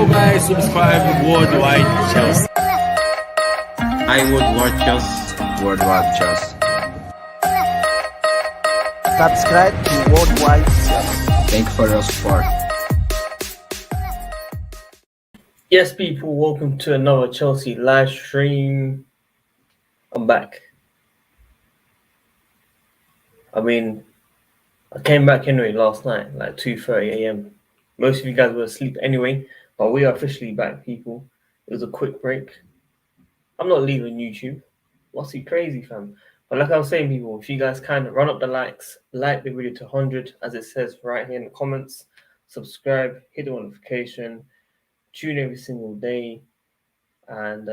Hello guys, subscribe WorldWideChels. I WorldWideChels. WorldWideChels. Subscribe to WorldWideChels. Thanks for your support. Yes, people, welcome to another Chelsea live stream. I'm back. I came back anyway last night, like 2:30 a.m. Most of you guys were asleep anyway, but we are officially back, people. It was a quick break. I'm not leaving YouTube. What's he crazy, fam? But like I was saying, people, if you guys can run up the likes, like the video to 100, as it says right here in the comments, subscribe, hit the notification, tune every single day, and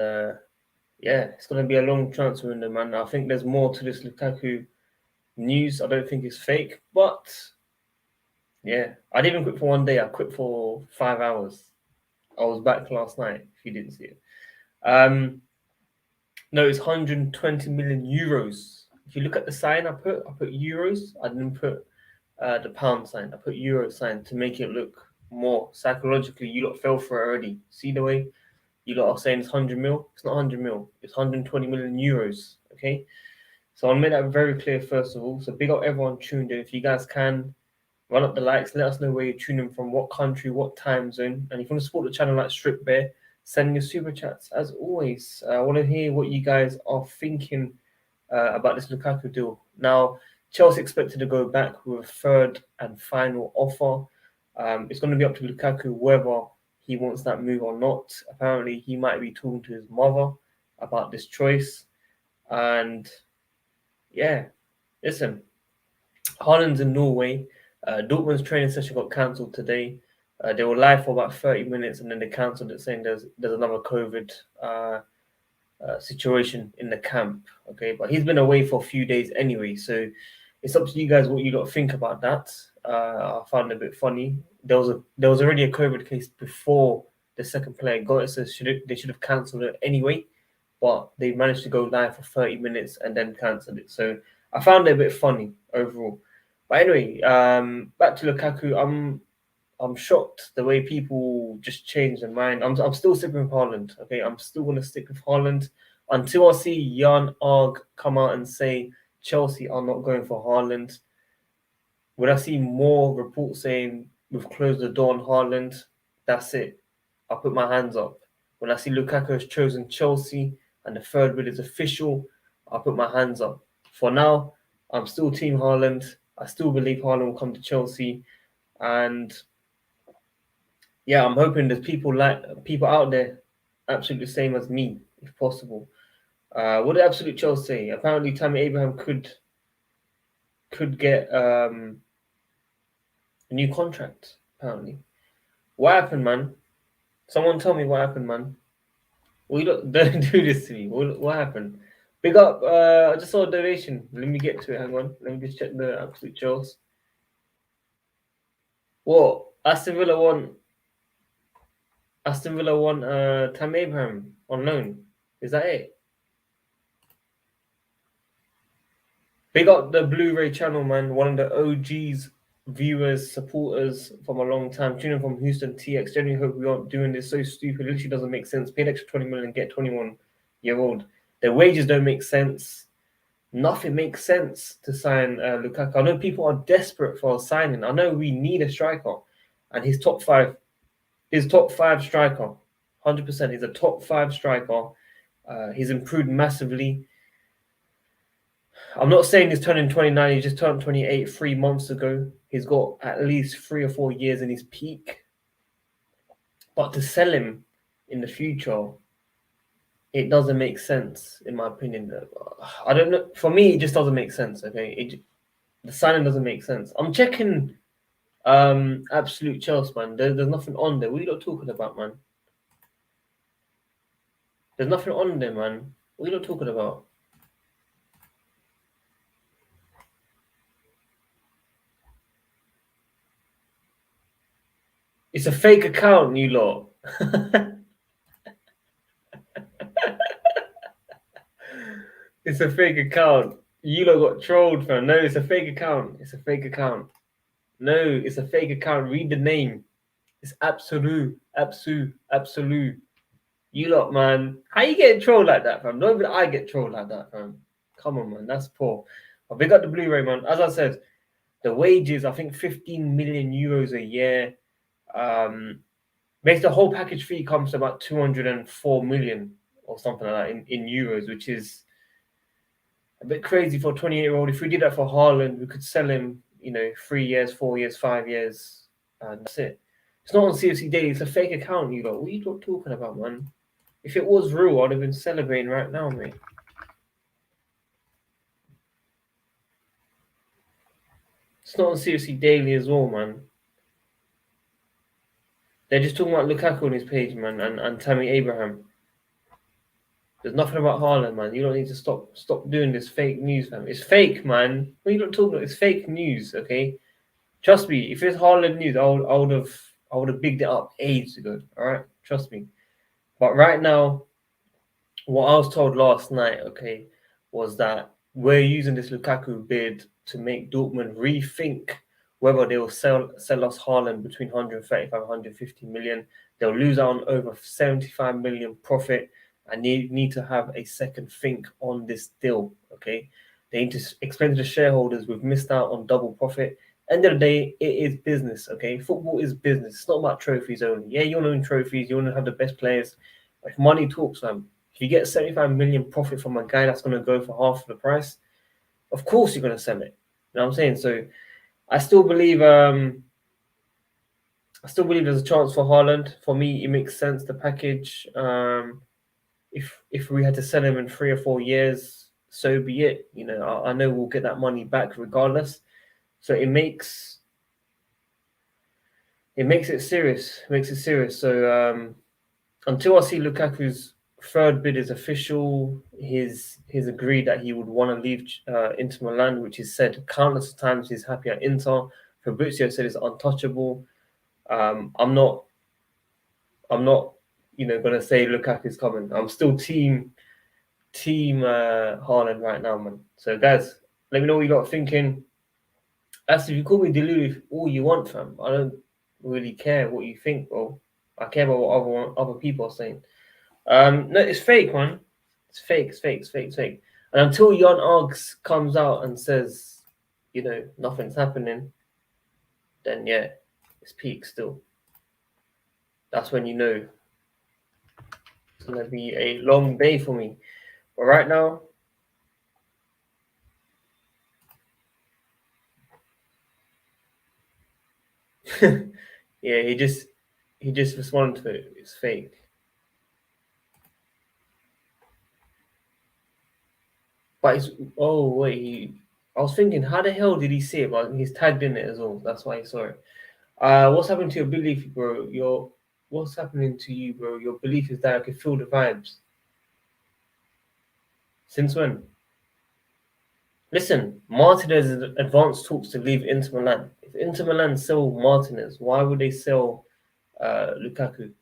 yeah, it's going to be a long transfer window, man. I think there's more to this Lukaku news. I don't think it's fake, but yeah, I didn't even quit for 1 day. I quit for 5 hours. I was back last night, if you didn't see it. No, it's 120 million euros. If you look at the sign I put euros. I didn't put the pound sign. I put euro sign to make it look more psychologically. You lot fell for it already. See the way you lot are saying it's 100 mil? It's not 100 mil. It's 120 million euros. Okay. So I'll make that very clear first of all. So big up everyone tuned in. If you guys can, run up the likes. Let us know where you're tuning from, what country, what time zone. And if you want to support the channel like Strip Bear, send your super chats. As always, I want to hear what you guys are thinking about this Lukaku deal. Now, Chelsea expected to go back with a third and final offer. It's going to be up to Lukaku whether he wants that move or not. Apparently, he might be talking to his mother about this choice. And yeah, listen, Haaland's in Norway. Dortmund's training session got cancelled today. They were live for about 30 minutes and then they cancelled it, saying there's another COVID situation in the camp. Okay, but he's been away for a few days anyway, so it's up to you guys what you got to think about that. I found it a bit funny. There was already a COVID case before the second player got it, so they should have cancelled it anyway. But they managed to go live for 30 minutes and then cancelled it. So I found it a bit funny overall. But anyway, back to Lukaku. I'm shocked the way people just change their mind. I'm still sticking with Haaland. Okay, I'm still going to stick with Haaland until I see Jan Arg come out and say Chelsea are not going for Haaland. When I see more reports saying we've closed the door on Haaland, that's it. I'll put my hands up. When I see Lukaku has chosen Chelsea and the third bid is official, I'll put my hands up. For now, I'm still Team Haaland. I still believe Haaland will come to Chelsea, and yeah, I'm hoping there's people out there absolutely the same as me, if possible. What did Absolute Chelsea say? Apparently, Tammy Abraham could get a new contract. Apparently, what happened, man? Someone tell me what happened, man. Well, don't do this to me. What happened? Big up. I just saw a donation. Let me get to it. Hang on. Let me just check the Absolute Chels. What? Aston Villa won Tammy Abraham on loan. Is that it? Big up the Blu-ray channel, man. One of the OGs, viewers, supporters from a long time. Tuning from Houston TX. Genuinely hope we aren't doing this so stupid. It literally doesn't make sense. Pay an extra 20 million and get 21-year-old. Their wages don't make sense. Nothing makes sense to sign Lukaku. I know people are desperate for a signing. I know we need a striker. And his top five striker, 100%. He's a top 5 striker. He's improved massively. I'm not saying he's turning 29. He just turned 28 3 months ago. He's got at least 3 or 4 years in his peak. But to sell him in the future, it doesn't make sense, in my opinion. I don't know. For me, it just doesn't make sense. Okay, the signing doesn't make sense. I'm checking Absolute Chelsea, man. There's nothing on there. What are you not talking about, man? There's nothing on there, man. What are you not talking about? It's a fake account, you lot. It's a fake account. You lot got trolled, fam. No, it's a fake account. It's a fake account. No, it's a fake account. Read the name. It's absolute. You lot, man. How you getting trolled like that, fam? Not even I get trolled like that, fam. Come on, man. That's poor. But we got the Blu-ray, man. As I said, the wages, I think 15 million euros a year. Makes the whole package fee comes to about 204 million or something like that in euros, which is a bit crazy for a 28-year-old. If we did that for Haaland, we could sell him, 3 years, 4 years, 5 years, and that's it. It's not on CFC Daily. It's a fake account, you lot. What are you talking about, man? If it was real, I'd have been celebrating right now, mate. It's not on CFC Daily as well, man. They're just talking about Lukaku on his page, man, and Tammy Abraham. There's nothing about Haaland, man. You don't need to stop doing this fake news, man. It's fake, man. What are you not talking about? It's fake news, okay? Trust me. If it's Haaland news, I would have bigged it up ages ago. All right, trust me. But right now, what I was told last night, okay, was that we're using this Lukaku bid to make Dortmund rethink whether they will sell us Haaland between 135 and 150 million. They'll lose out on over 75 million profit, and they need to have a second think on this deal, okay? They need to explain to the shareholders we've missed out on double profit. End of the day, it is business, okay? Football is business. It's not about trophies only. Yeah, you want to win trophies. You want to have the best players. But if money talks, man, if you get 75 million profit from a guy that's going to go for half of the price, of course you're going to sell it. You know what I'm saying? So I still believe there's a chance for Haaland. For me, it makes sense, the package. If we had to sell him in 3 or 4 years, so be it. I know we'll get that money back regardless. So it makes it serious. So until I see Lukaku's third bid is official, he's agreed that he would want to leave Inter Milan, which is said countless times he's happy at Inter. Fabrizio said it's untouchable. I'm not going to say Lukaku's coming. I'm still team Haaland right now, man. So guys, let me know what you lot thinking. As if you call me deluded all you want, fam. I don't really care what you think, bro. I care about what other people are saying. No, it's fake, man. It's fake. And until Jan Args comes out and says, nothing's happening, then yeah, it's peak still. That's when you know it's gonna be a long day for me. But right now, yeah, he just responded to it. It's fake. But I was thinking, how the hell did he see it? But he's tagged in it as well. That's why he saw it. What's happening to your belief, bro? What's happening to you, bro? Your belief is that I can feel the vibes. Since when? Listen, Martinez is advanced talks to leave Inter Milan. If Inter Milan sell Martinez, why would they sell Lukaku?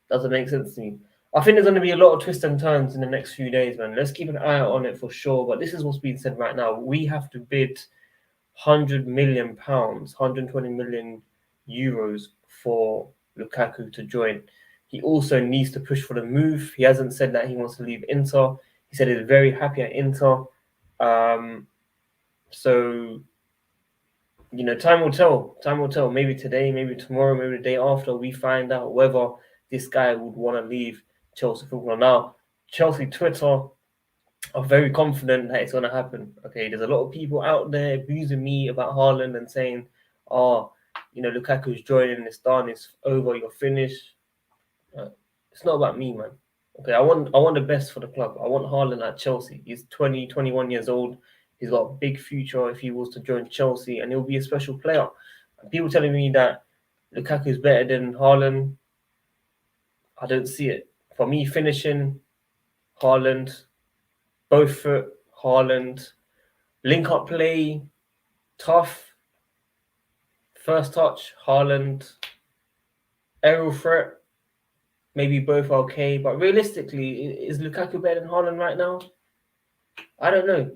Doesn't make sense to me. I think there's going to be a lot of twists and turns in the next few days, man. Let's keep an eye out on it for sure. But this is what's being said right now. We have to bid £100 million, 120 million euros for Lukaku to join. He also needs to push for the move. He hasn't said that he wants to leave Inter. He said he's very happy at Inter. So, time will tell. Time will tell. Maybe today, maybe tomorrow, maybe the day after, we find out whether this guy would want to leave Chelsea football. Now, Chelsea Twitter are very confident that it's going to happen. Okay, there's a lot of people out there abusing me about Haaland and saying, Lukaku's joining, it's done, it's over, you're finished. It's not about me, man. Okay, I want the best for the club. I want Haaland at Chelsea. He's 20, 21 years old. He's got a big future if he was to join Chelsea, and he'll be a special player. And people telling me that Lukaku is better than Haaland, I don't see it. For me, finishing, Haaland, both foot, Haaland, link up play, tough, first touch, Haaland, aerial threat, maybe both okay. But realistically, is Lukaku better than Haaland right now? I don't know.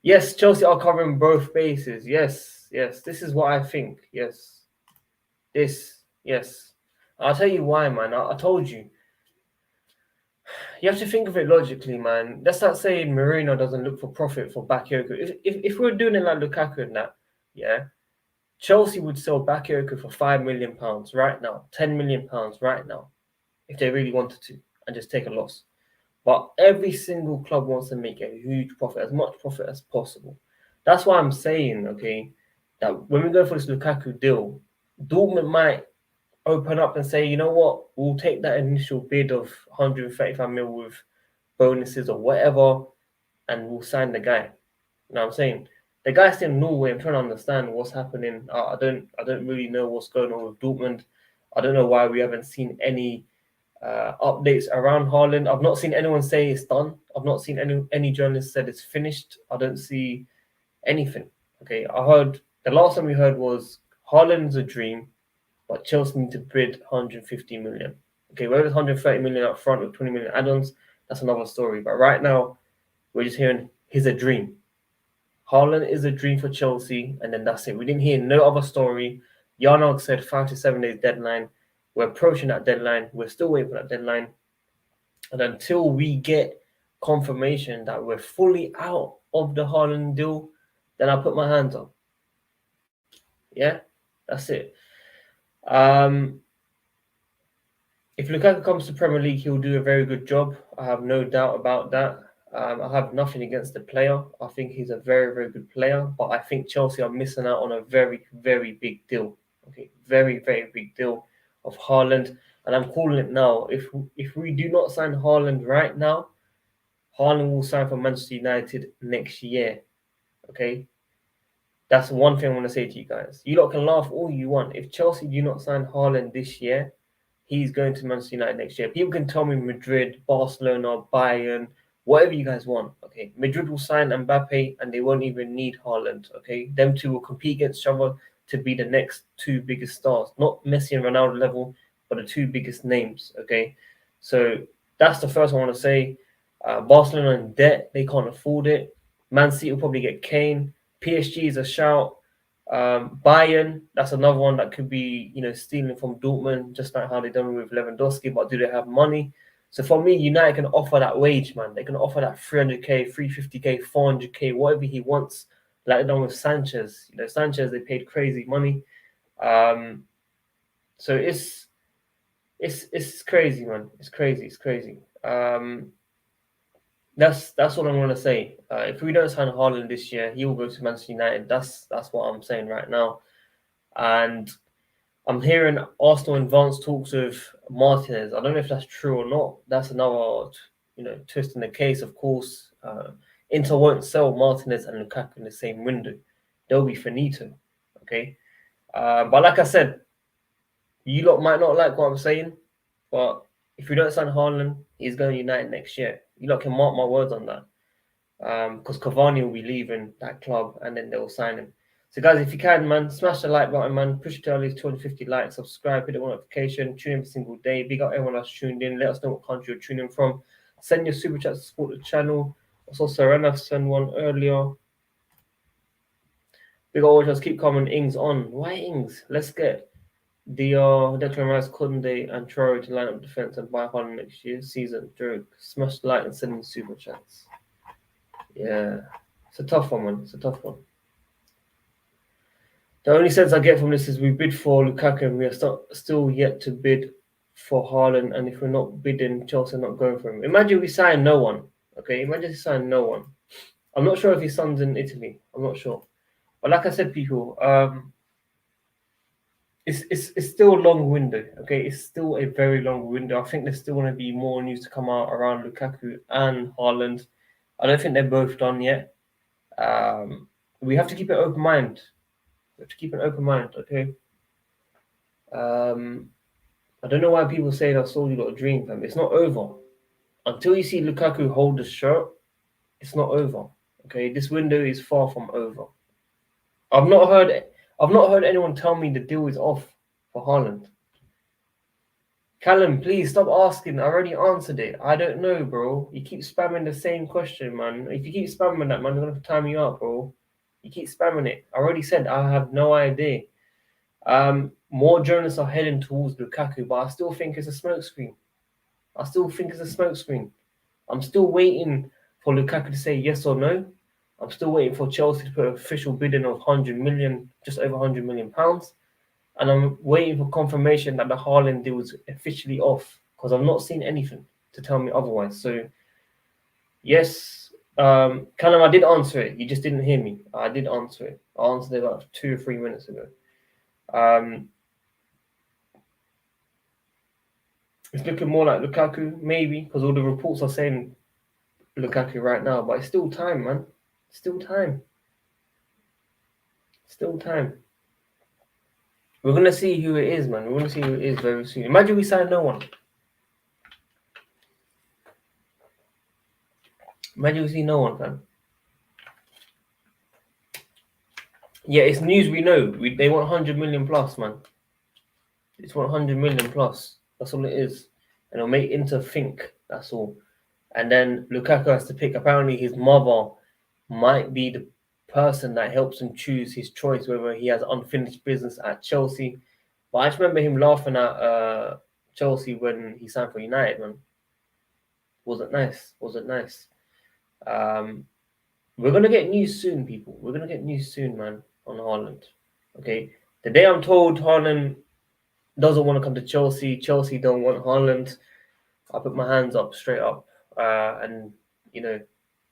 Yes, Chelsea are covering both bases. Yes. This is what I think. Yes. Yes. I'll tell you why, man. I told you. You have to think of it logically, man. Let's not say Mourinho doesn't look for profit for Bakayoko. If we're doing it like Lukaku and that, yeah, Chelsea would sell Bakayoko for £5 million right now, £10 million right now, if they really wanted to, and just take a loss. But every single club wants to make a huge profit, as much profit as possible. That's why I'm saying, okay, that when we go for this Lukaku deal, Dortmund might open up and say, you know what, we'll take that initial bid of 135 mil with bonuses or whatever, and we'll sign the guy. You know what I'm saying? The guy's still in Norway. I'm trying to understand what's happening. I don't really know what's going on with Dortmund. I don't know why we haven't seen any updates around Haaland. I've not seen anyone say it's done. I've not seen any journalist said it's finished. I don't see anything. Okay, I heard the last time we heard was Haaland's a dream, but Chelsea need to bid 150 million. Okay, whether it's 130 million up front with 20 million add-ons, that's another story. But right now, we're just hearing he's a dream. Haaland is a dream for Chelsea, and then that's it. We didn't hear no other story. Yarnog said 5 to 7 days deadline. We're approaching that deadline. We're still waiting for that deadline. And until we get confirmation that we're fully out of the Haaland deal, then I'll put my hands up. Yeah, that's it. If Lukaku comes to Premier League, he'll do a very good job. I have no doubt about that. I have nothing against the player. I think he's a very, very good player. But I think Chelsea are missing out on a very, very big deal. Okay, very, very big deal of Haaland. And I'm calling it now. If we do not sign Haaland right now, Haaland will sign for Manchester United next year. Okay? That's one thing I want to say to you guys. You lot can laugh all you want. If Chelsea do not sign Haaland this year, he's going to Manchester United next year. People can tell me Madrid, Barcelona, Bayern, whatever you guys want. Okay, Madrid will sign Mbappe and they won't even need Haaland. Okay, them two will compete against each other to be the next two biggest stars, not Messi and Ronaldo level, but the two biggest names. Okay, so that's the first one I want to say. Barcelona in debt, they can't afford it. Man City will probably get Kane. PSG is a shout. Bayern, that's another one that could be, stealing from Dortmund, just like how they done with Lewandowski. But do they have money? So for me, United can offer that wage, man. They can offer that 300k, 350k, 400k, whatever he wants, like they done with Sanchez. Sanchez, they paid crazy money. So it's crazy, man. It's crazy. That's what I'm gonna say. If we don't sign Haaland this year, he will go to Manchester United. That's what I'm saying right now. And I'm hearing Arsenal advanced talks with Martinez. I don't know if that's true or not. That's another, twist in the case. Of course, Inter won't sell Martinez and Lukaku in the same window. They'll be finito. Okay, but like I said, you lot might not like what I'm saying, but if we don't sign Haaland, he's going to United next year. You lot can mark my words on that. Because Cavani will be leaving that club and then they'll sign him. So guys, if you can, man, smash the like button, man. Push it to at least 250 likes, subscribe, hit the notification, tune in every single day. Big up everyone that's tuned in. Let us know what country you're tuning from. Send your super chat to support the channel. I saw Serena send one earlier. Big up WorldWideChels, keep coming. Ings on. Why Ings? Let's get the Declan Rice, Kunde, and Troy to line up defense and buy Haaland next year season. Drew, smash the like and send in super chats. Yeah, it's a tough one, man. It's a tough one. The only sense I get from this is we bid for Lukaku and we are still yet to bid for Haaland. And if we're not bidding, Chelsea are not going for him. Imagine we sign no one. Okay, imagine we sign no one. I'm not sure if his son's in Italy. I'm not sure. But like I said, people, it's still a long window. Okay, it's still a very long window. I think there's still going to be more news to come out around Lukaku and Haaland. I don't think they're both done yet. We have to keep an open mind. Okay. I don't know why people say that's all you got a dream, fam. It's not over. Until you see Lukaku hold the shirt, it's not over. Okay, this window is far from over. I've not heard anyone tell me the deal is off for Haaland. Callum, please stop asking. I already answered it. I don't know, bro. You keep spamming the same question, man. If you keep spamming that, man, I'm gonna time you up, bro. You keep spamming it. I already said I have no idea. More journalists are heading towards Lukaku, but I still think it's a smokescreen. I'm still waiting for Lukaku to say yes or no. I'm still waiting for Chelsea to put an official bidding of 100 million, just over 100 million pounds. And I'm waiting for confirmation that the Haaland deal is officially off, because I've not seen anything to tell me otherwise. So, yes, Callum, I did answer it. You just didn't hear me. I did answer it. I answered it about 2 or 3 minutes ago. It's looking more like Lukaku, maybe, because all the reports are saying Lukaku right now. But it's still time, man. Still time. We're going to see who it is, man. We're going to see who it is very soon. Imagine we sign no one. Imagine we see no one, fam. Yeah, it's news we know. They want 100 million plus, man. It's 100 million plus. That's all it is. And it'll make Inter think. That's all. And then Lukaku has to pick. Apparently, his mother might be the person that helps him choose his choice, whether he has unfinished business at Chelsea. But I just remember him laughing at Chelsea when he signed for United, man. Wasn't nice. We're going to get news soon, people. We're going to get news soon, man, on Haaland. Okay? The day I'm told Haaland doesn't want to come to Chelsea, Chelsea don't want Haaland, I'll put my hands up, straight up. And,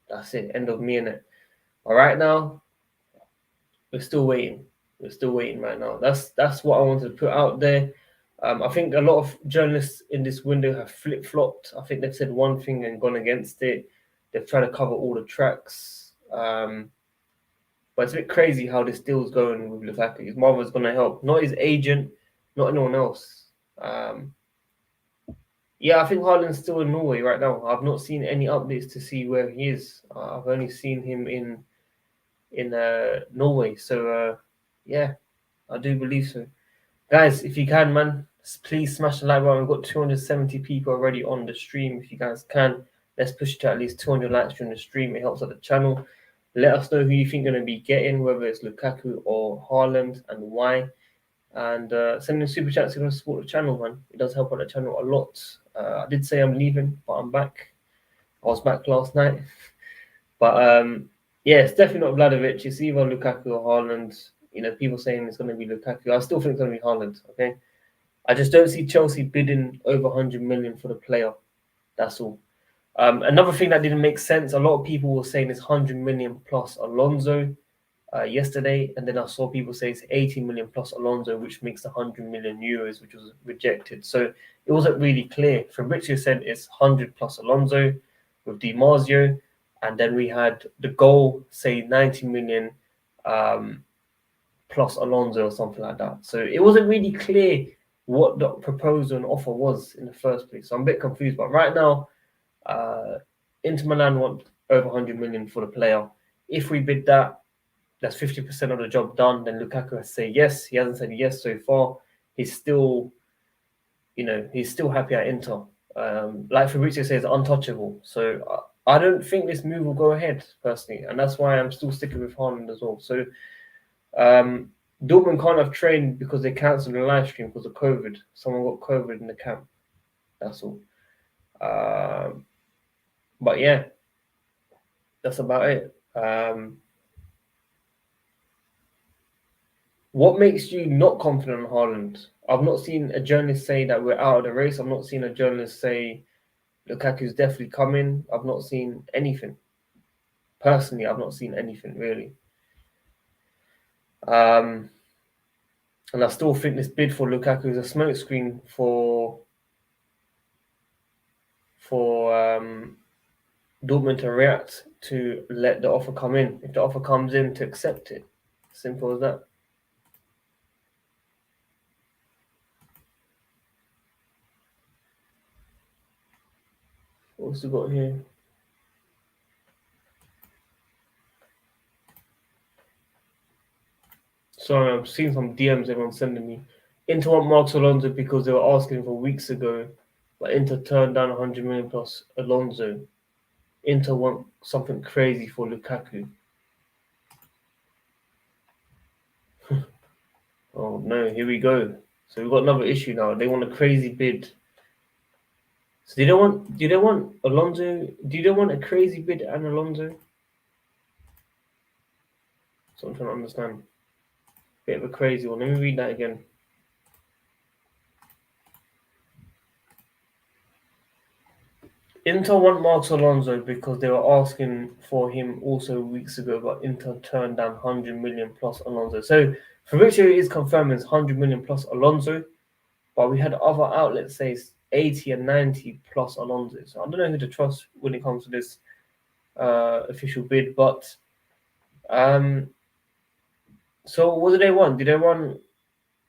that's it. End of me in it. All right, now, we're still waiting. Right now. That's what I wanted to put out there. I think a lot of journalists in this window have flip-flopped. I think they've said one thing and gone against it. They've tried to cover all the tracks. But it's a bit crazy how this deal's going with Lukaku. His mother's going to help. Not his agent, not anyone else. Yeah, I think Haaland's still in Norway right now. I've not seen any updates to see where he is. I've only seen him in Norway. So, yeah, I do believe so. Guys, if you can, man, please smash the like button. We've got 270 people already on the stream. If you guys can, let's push it to at least 200 likes during the stream. It helps out the channel. Let us know who you think you're going to be getting, whether it's Lukaku or Haaland, and why. And send in super chats if you want to support the channel, man. It does help out the channel a lot. I did say I'm leaving, but I'm back. I was back last night. But yeah, it's definitely not Vlahovic. It's either Lukaku or Haaland. People saying it's going to be Lukaku. I still think it's going to be Haaland, okay? I just don't see Chelsea bidding over 100 million for the player. That's all. Another thing that didn't make sense, a lot of people were saying it's 100 million plus Alonso yesterday, and then I saw people say it's 80 million plus Alonso, which makes 100 million euros, which was rejected. So it wasn't really clear. Fabrizio said it's 100 plus Alonso with Di Marzio, and then we had the goal say 90 million plus Alonso or something like that. So it wasn't really clear what the proposal and offer was in the first place. So I'm a bit confused. But right now, Inter Milan want over 100 million for the player. If we bid that, that's 50% of the job done. Then Lukaku has to say yes. He hasn't said yes so far. He's still happy at Inter. Like Fabrizio says, untouchable. So I don't think this move will go ahead, personally. And that's why I'm still sticking with Haaland as well. So Dortmund can't have trained because they cancelled the live stream because of COVID. Someone got COVID in the camp. That's all. But yeah, that's about it. What makes you not confident on Haaland? I've not seen a journalist say that we're out of the race. I've not seen a journalist say Lukaku's definitely coming. I've not seen anything. Personally, I've not seen anything really. And I still think this bid for Lukaku is a smokescreen for Dortmund to react to let the offer come in. If the offer comes in, to accept it. Simple as that. What's we got here? Sorry, I'm seeing some DMs everyone's sending me. Inter want Marcos Alonso because they were asking for weeks ago, but Inter turned down 100 million plus Alonso. Inter want something crazy for Lukaku. Oh no, here we go. So we've got another issue now. They want a crazy bid. So do they want Alonso? Do they want a crazy bid and Alonso? So I'm trying to understand. Bit of a crazy one. Let me read that again. Inter want Marcos Alonso because they were asking for him also weeks ago, but Inter turned down 100 million plus Alonso. So Fabrizio is confirming it's 100 million plus Alonso, but we had other outlets say it's 80 and 90 plus Alonso. So I don't know who to trust when it comes to this official bid, but so what do they want? Do they want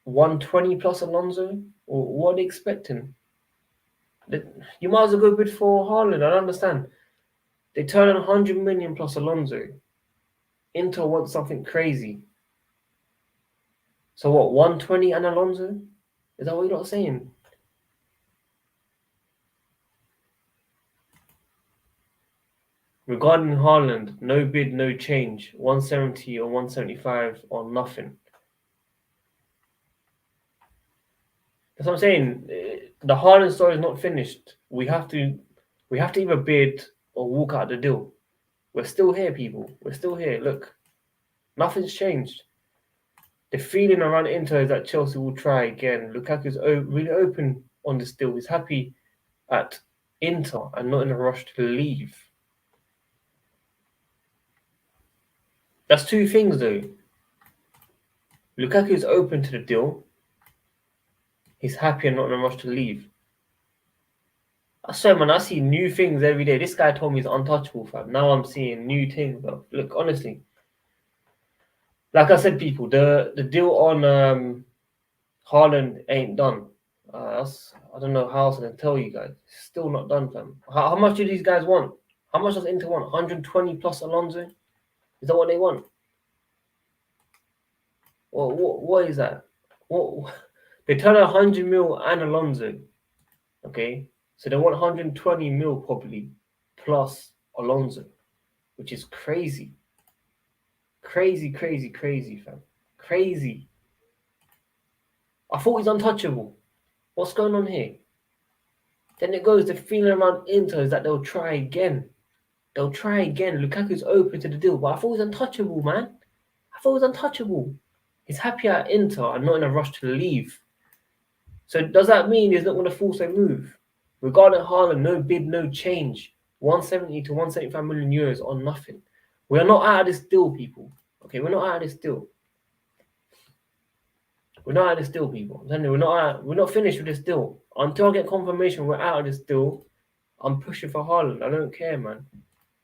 120 plus Alonso, or what are they expecting? You might as well go bid for Haaland. I don't understand. They turn on 100 million plus Alonso. Inter wants something crazy. So what, 120 and Alonso? Is that what you're not saying? Regarding Haaland, no bid, no change. 170 or 175 or nothing. That's what I'm saying. The Haaland story is not finished. We have to either bid or walk out the deal. We're still here, people. We're still here. Look, nothing's changed. The feeling around Inter is that Chelsea will try again. Lukaku's really open on this deal. He's happy at Inter and not in a rush to leave. That's two things, though. Lukaku's open to the deal. He's happy and not in a rush to leave. I swear, man, I see new things every day. This guy told me he's untouchable, fam. Now I'm seeing new things, bro. Look, honestly. Like I said, people, the deal on Haaland ain't done. I don't know how else I can tell you guys. It's still not done, fam. How much do these guys want? How much does Inter want? 120 plus Alonso? Is that what they want? Well, what is that? What they turn 100 mil and Alonso. Okay, so they want 120 mil probably plus Alonso, which is crazy. Crazy, fam. Crazy. I thought he's untouchable. What's going on here? Then it goes, the feeling around Inter is that they'll try again. They'll try again. Lukaku's open to the deal, but I thought he was untouchable, man. I thought he was untouchable. He's happy at Inter and not in a rush to leave. So does that mean he's not going to force a move? Regarding Haaland, no bid, no change. 170 to 175 million euros on nothing. We are not out of this deal, people. Okay, we're not out of this deal. We're not out of this deal, people. We're not finished with this deal. Until I get confirmation we're out of this deal, I'm pushing for Haaland. I don't care, man.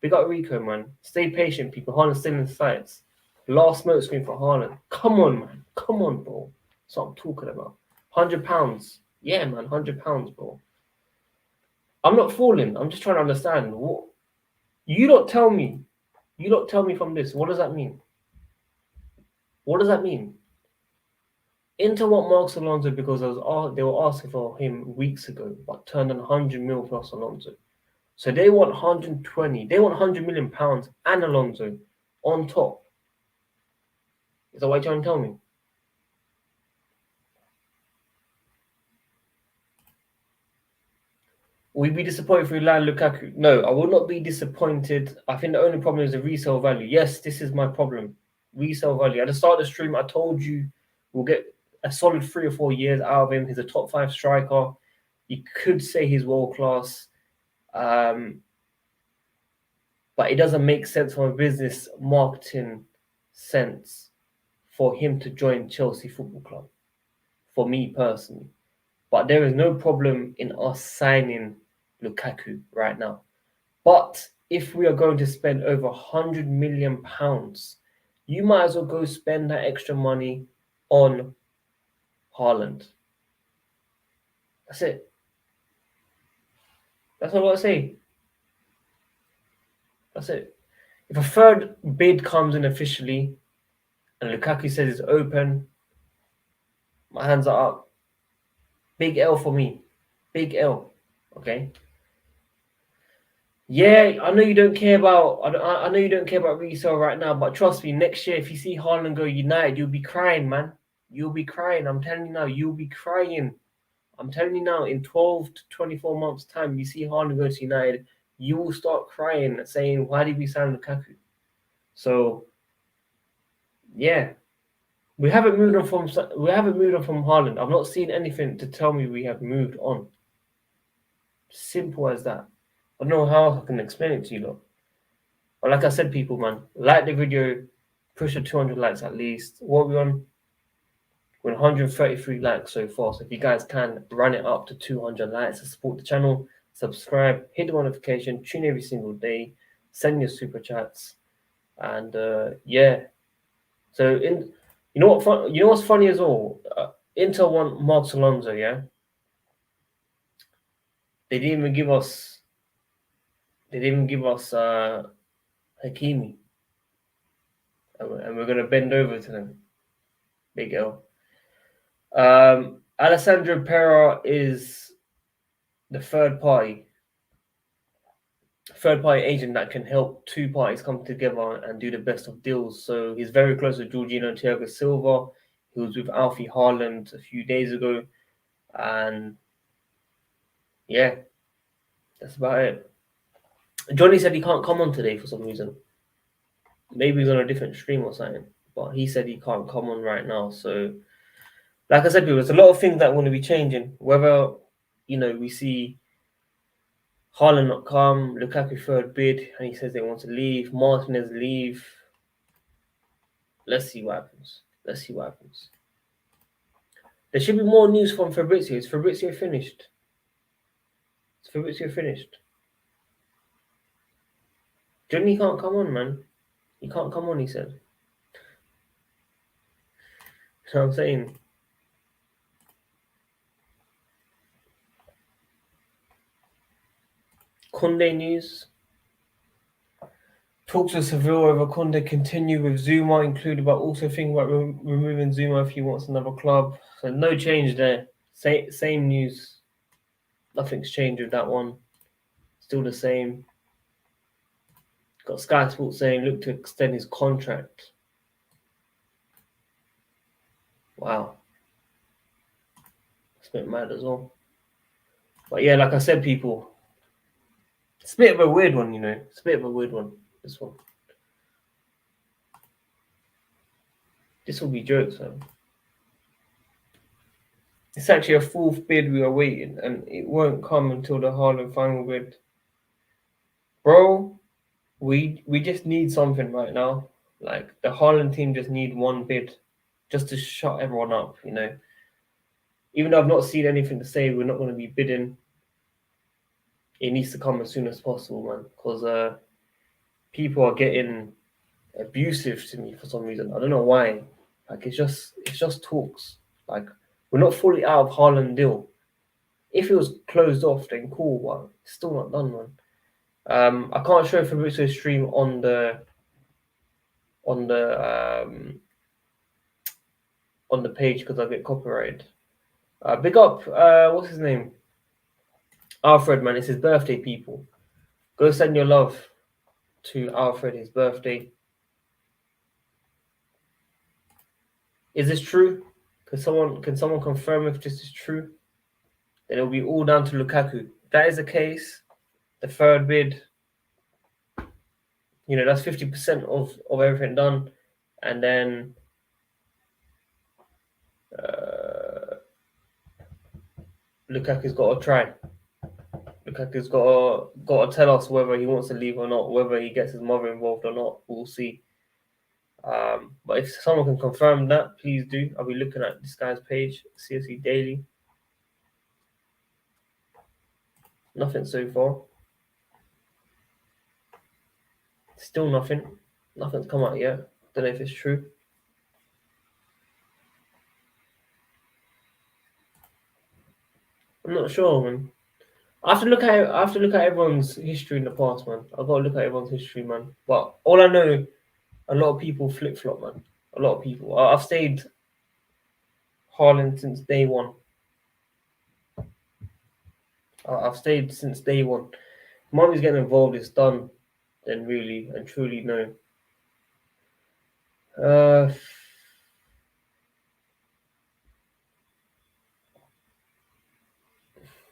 Big up Rico, man. Stay patient, people. Haaland's still in the sights. Last smoke screen for Haaland. Come on, man. Come on, bro. That's what I'm talking about. £100. Yeah, man. £100, bro. I'm not falling. I'm just trying to understand. What you don't tell me. You don't tell me from this. What does that mean? What does that mean? Inter want Marcos Alonso because they were asking for him weeks ago, but turned on 100 mil plus Alonso. So they want 120. They want 100 million pounds and Alonso on top. Is that what you're trying to tell me? Will you be disappointed if we land Lukaku? No, I will not be disappointed. I think the only problem is the resale value. Yes, this is my problem. Resale value. At the start of the stream, I told you we'll get a solid 3 or 4 years out of him. He's a top 5 striker. You could say he's world class. But it doesn't make sense from a business marketing sense for him to join Chelsea Football Club. For me personally. But there is no problem in us signing Lukaku right now. But if we are going to spend over £100 million, you might as well go spend that extra money on Haaland. That's it. That's all I say. That's it. If a third bid comes in officially and Lukaku says it's open, my hands are up. Big L for me. Big L. Okay. Yeah, I know you don't care about. I know you don't care about resale right now, but trust me, next year if you see Haaland go United, you'll be crying, man. You'll be crying. I'm telling you now, you'll be crying. I'm telling you now, in 12 to 24 months' time, you see Haaland go to United, you will start crying and saying, why did we sign Lukaku? So, yeah. We haven't moved on from Haaland. I've not seen anything to tell me we have moved on. Simple as that. I don't know how I can explain it to you lot. But like I said, people, man, like the video, push the 200 likes at least. What are we on? We're 133 likes so far. So if you guys can run it up to 200 likes to support the channel, subscribe, hit the notification, tune every single day, send your super chats, and yeah. So you know what's funny as well? Inter want Marcos Alonso, yeah. They didn't even give us Hakimi, and we're gonna bend over to them. Big L. Alessandro Pera is the third party agent that can help two parties come together and do the best of deals. So he's very close to Jorginho Thiago Silva. He was with Alfie Haaland a few days ago, and yeah, that's about it. Johnny said he can't come on today for some reason. Maybe he's on a different stream or something, but he said he can't come on right now. So, like I said, people, there's a lot of things that are going to be changing. Whether, we see Haaland not come, Lukaku third bid, and he says they want to leave, Martinez leave. Let's see what happens. There should be more news from Fabrizio. Is Fabrizio finished? Johnny can't come on, man. He can't come on, he said. You know what I'm saying? Kunde news. Talks with Seville over Kunde continue with Zuma included, but also thinking about removing Zuma if he wants another club. So no change there. Same news. Nothing's changed with that one. Still the same. Got Sky Sports saying look to extend his contract. Wow. It's a bit mad as well. But yeah, like I said, people, it's a bit of a weird one, It's a bit of a weird one, this one. This will be jokes, man. It's actually a fourth bid we are waiting, and it won't come until the Haaland final bid. Bro, we just need something right now. Like, the Haaland team just need one bid just to shut everyone up, Even though I've not seen anything to say we're not going to be bidding, it needs to come as soon as possible, man. Because people are getting abusive to me for some reason. I don't know why. Like, it's just talks. Like, we're not fully out of Haaland deal. If it was closed off, then cool, but it's still not done, man. I can't show Fabrizio's stream on the page because I get copyrighted. Big up, what's his name? Alfred, man. It's his birthday, people. Go send your love to Alfred, his birthday. Is this true? Can someone confirm if this is true? Then it'll be all down to Lukaku. If that is the case, the third bid, that's 50% of everything done. And then Lukaku's got to try. Lukaku's got to tell us whether he wants to leave or not, whether he gets his mother involved or not. We'll see. But if someone can confirm that, please do. I'll be looking at this guy's page, CSC Daily. Nothing so far. Still nothing. Nothing's come out yet. Don't know if it's true. I'm not sure, man. I have to look at everyone's history in the past, man. I've got to look at everyone's history, man. But all I know, a lot of people flip-flop, man. A lot of people. I've stayed Haaland since day one. I've stayed since day one. Mommy's getting involved, it's done. Then really and truly no.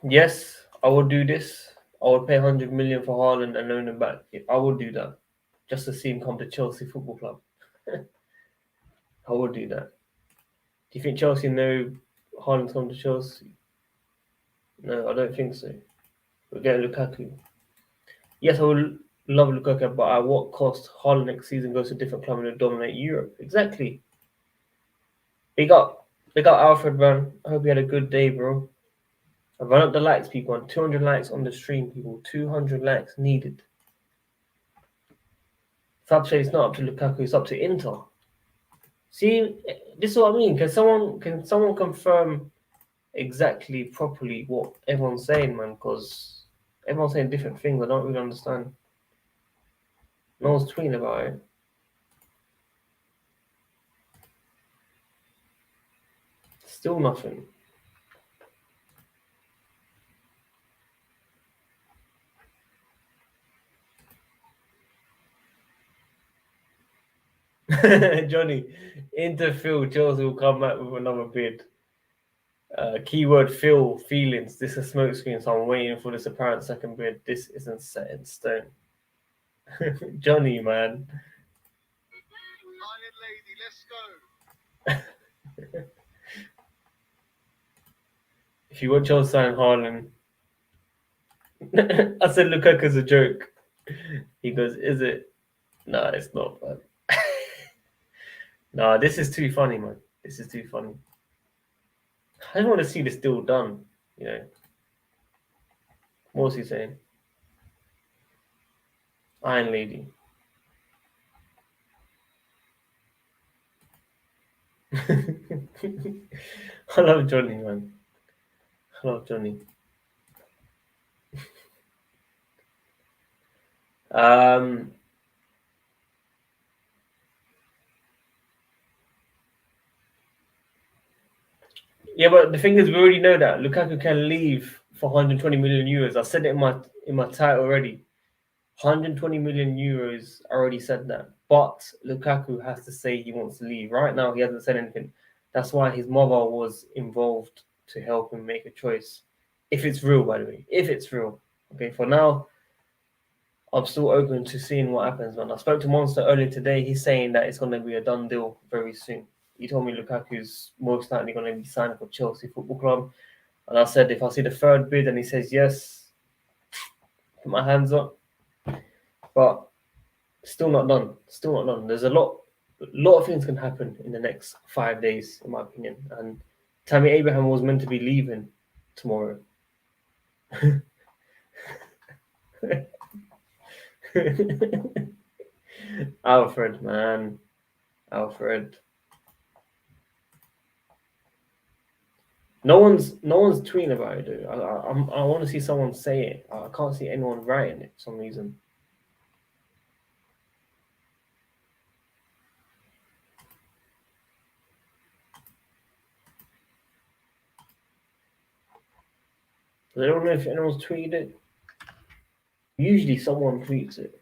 Yes, I would do this. I would pay 100 million for Haaland and loan him back. I would do that just to see him come to Chelsea Football Club. I would do that. Do you think Chelsea know Haaland's come to Chelsea? No, I don't think so. We're getting Lukaku. Yes, I would love Lukaku, but at what cost? Haaland next season goes to a different club and will dominate Europe. Exactly. Big up Alfred, man. I hope you had a good day, bro. I've run up the likes, people, on 200 likes on the stream, people. 200 likes needed. Fab says it's not up to Lukaku, it's up to Inter. See, this is what I mean. Can someone confirm exactly properly what everyone's saying, man? Because everyone's saying different things. I don't really understand. No one's tweeting about it. Still nothing. Johnny, Interfield, Chelsea will come back with another bid. Keyword Phil, feelings. This is a smokescreen, so I'm waiting for this apparent second bid. This isn't set in stone. Johnny, man. Iron Lady, let's go. If you want Chelsea to sign Haaland, I said Lukaku's a joke. He goes, is it? Nah, it's not, man. Nah, this is too funny, man. This is too funny. I don't want to see this deal done, you know. What was he saying? Iron Lady. I love Johnny, man. I love Johnny. Yeah, but the thing is, we already know that Lukaku can leave for 120 million euros. I said it in my title already. 120 million euros. I already said that. But Lukaku has to say he wants to leave. Right now, he hasn't said anything. That's why his mother was involved to help him make a choice. If it's real, by the way. If it's real. Okay, for now, I'm still open to seeing what happens, man. I spoke to Monster earlier today. He's saying that it's going to be a done deal very soon. He told me Lukaku's most likely going to be signed for Chelsea Football Club. And I said, if I see the third bid and he says yes, put my hands up. But still not done. Still not done. There's a lot of things can happen in the next 5 days, in my opinion. And Tammy Abraham was meant to be leaving tomorrow. Alfred, man. Alfred. No one's tweeting about it, dude. I want to see someone say it. I can't see anyone writing it for some reason. I don't know if anyone's tweeted it. Usually someone tweets it.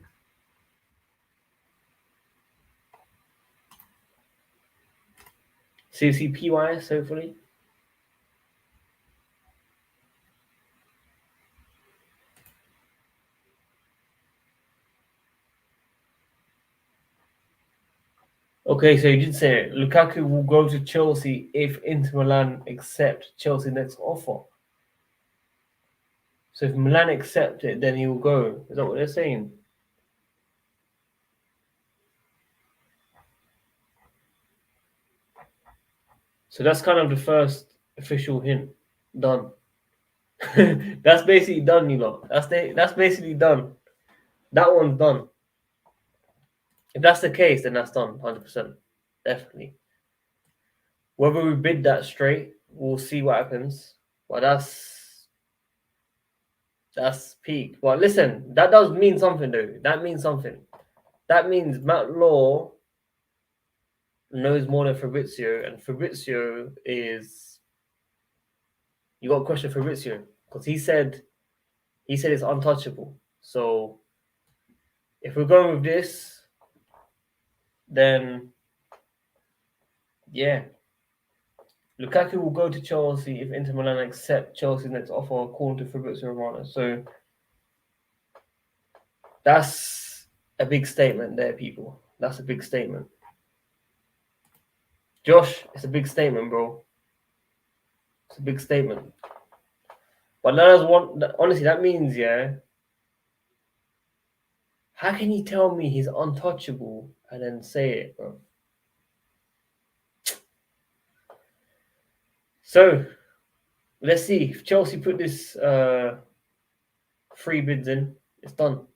CCPYS, hopefully. Okay, so you did say it. Lukaku will go to Chelsea if Inter Milan accept Chelsea's next offer. So if Milan accept it, then he will go. Is that what they're saying? So that's kind of the first official hint. Done. That's basically done, you lot. That's basically done. That one's done. If that's the case, then that's done, 100%. Definitely. Whether we bid that straight, we'll see what happens. But that's peak. Well, listen, that does mean something, though. That means something. That means Matt Law knows more than Fabrizio, and Fabrizio is. You got a question for Fabrizio because he said it's untouchable. So if we're going with this, then yeah, Lukaku will go to Chelsea if Inter Milan accept Chelsea's next offer, according to Fabrizio Romano. So that's a big statement there, people. That's a big statement. Josh, it's a big statement, bro. It's a big statement. But honestly, that means, yeah, how can you tell me he's untouchable and then say it, bro? So let's see if Chelsea put this free bids in. It's done.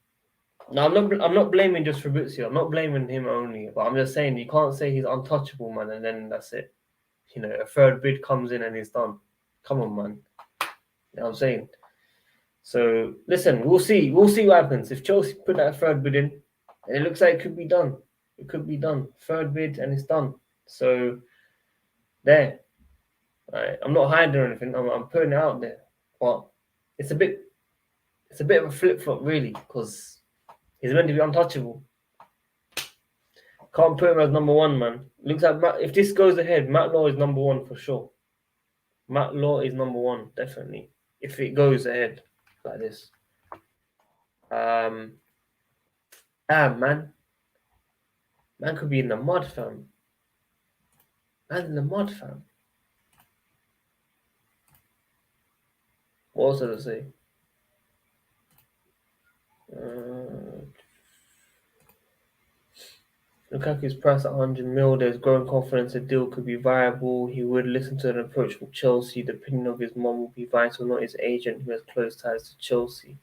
Now I'm not blaming just Fabrizio. I'm not blaming him only, but I'm just saying you can't say he's untouchable, man, and then that's it. You know, a third bid comes in and he's done. Come on, man. You know what I'm saying? So listen, we'll see. We'll see what happens. If Chelsea put that third bid in, and it looks like it could be done. It could be done. Third bid and it's done. So there. Right. I'm not hiding or anything. I'm putting it out there. But it's a bit of a flip flop really, because he's meant to be untouchable. Can't put him as number one, man. Looks like if this goes ahead, Matt Law is number one for sure. Matt Law is number one, definitely. If it goes ahead like this. Damn, man. Man could be in the mud, fam. Man in the mud, fam. What else did I say? Lukaku's price at 100 mil. There's growing confidence a deal could be viable. He would listen to an approach from Chelsea. The opinion of his mom will be vital, not his agent who has close ties to Chelsea.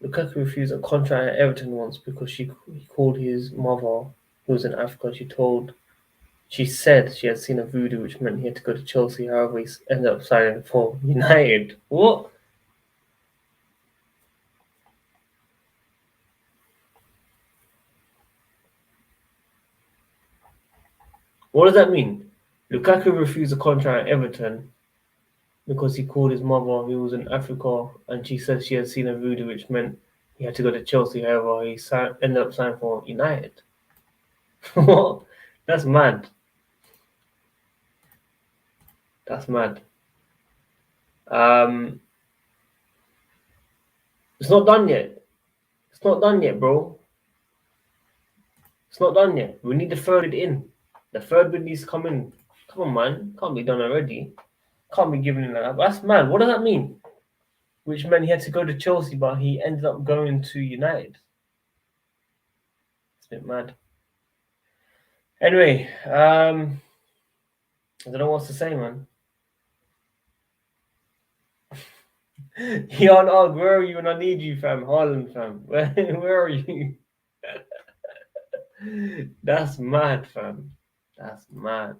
Lukaku refused a contract at Everton once because he called his mother, who was in Africa. She said she had seen a voodoo, which meant he had to go to Chelsea. However, he ended up signing for United. What? What does that mean? Lukaku refused a contract at Everton because he called his mother, who was in Africa, and she said she had seen a voodoo, which meant he had to go to Chelsea. However, he ended up signing for United. What? That's mad. That's mad. It's not done yet. It's not done yet, bro. It's not done yet. We need the third bid in. The third bid needs to come in. Come on, man. Can't be done already. Can't be given in like that. But that's mad. What does that mean? Which meant he had to go to Chelsea, but he ended up going to United. It's a bit mad. Anyway, I don't know what to say, man. Jan Og, where are you when I need you, fam? Haaland, fam. Where are you? That's mad, fam. That's mad.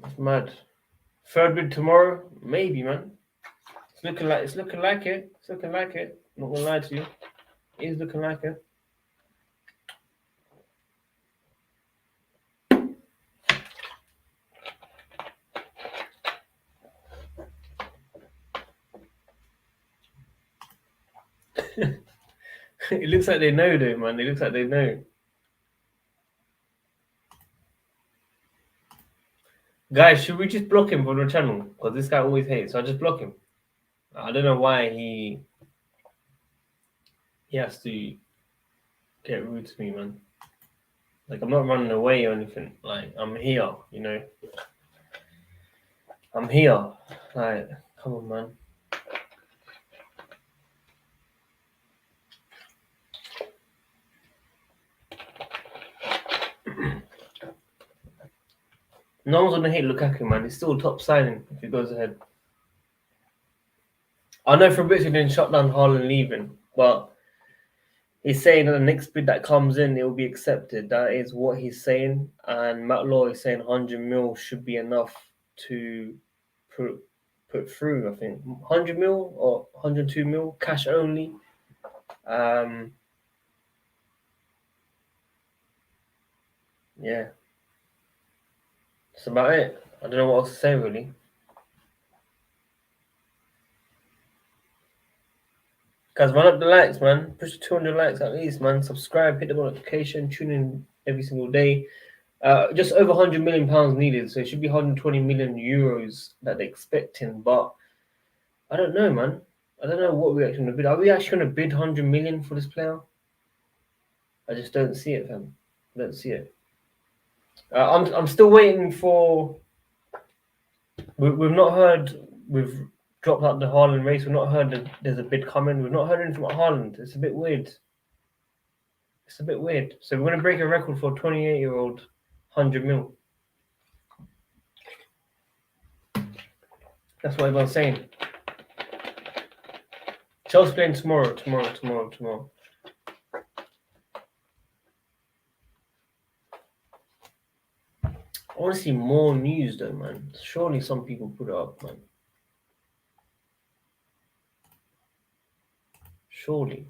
That's mad. Third bid tomorrow, maybe, man. It's looking like it. It's looking like it. Not gonna lie to you. It is looking like it. It looks like they know, though, man. It looks like they know. Guys, should we just block him from the channel? Because this guy always hates, so I just block him. I don't know why he has to get rude to me, man. Like, I'm not running away or anything. Like, I'm here, you know. I'm here. Like, come on, man. No one's gonna hate Lukaku, man. He's still top signing if he goes ahead. I know Fabrizio didn't shut down Haaland leaving, but he's saying that the next bid that comes in, it will be accepted. That is what he's saying. And Matt Law is saying 100 mil should be enough to put through, I think. 100 mil or 102 mil, cash only. Yeah. That's about it. I don't know what else to say, really. Guys, run up the likes, man. Push to 200 likes at least, man. Subscribe, hit the notification, tune in every single day. Just over £100 million needed, so it should be 120 million euros that they're expecting. But I don't know, man. I don't know what we're actually going to bid. Are we actually going to bid 100 million for this player? I just don't see it, fam. I don't see it. I'm still waiting for. We've not heard. We've dropped out the Haaland race. We've not heard that there's a bid coming. We've not heard anything about Haaland. It's a bit weird. It's a bit weird. So we're going to break a record for a 28-year-old, 100 mil. That's what everyone's saying. Chelsea playing tomorrow. I want to see more news though, man. Surely some people put it up, man. Surely.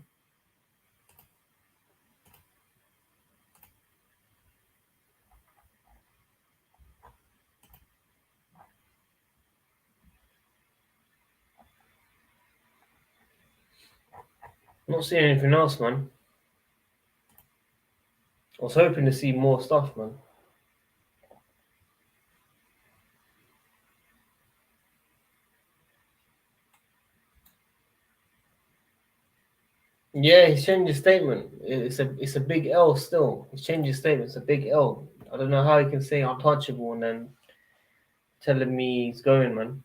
Not seeing anything else, man. I was hoping to see more stuff, man. Yeah, he's changed his statement. It's a big L still. He's changed his statement. It's a big L. I don't know how he can say untouchable and then telling me he's going, man.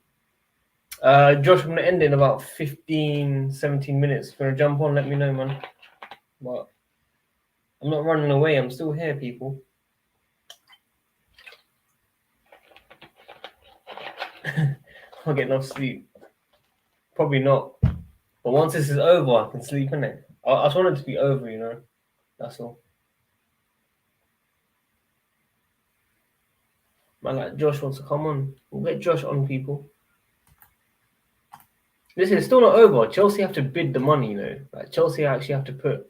Josh, I'm going to end in about 15, 17 minutes. If you want to jump on, let me know, man. But I'm not running away. I'm still here, people. I'll get enough sleep. Probably not. But once this is over, I can sleep, innit? I just want it to be over, you know? That's all. Man, like Josh wants to come on. We'll get Josh on, people. Listen, it's still not over. Chelsea have to bid the money, you know? Like, Chelsea actually have to put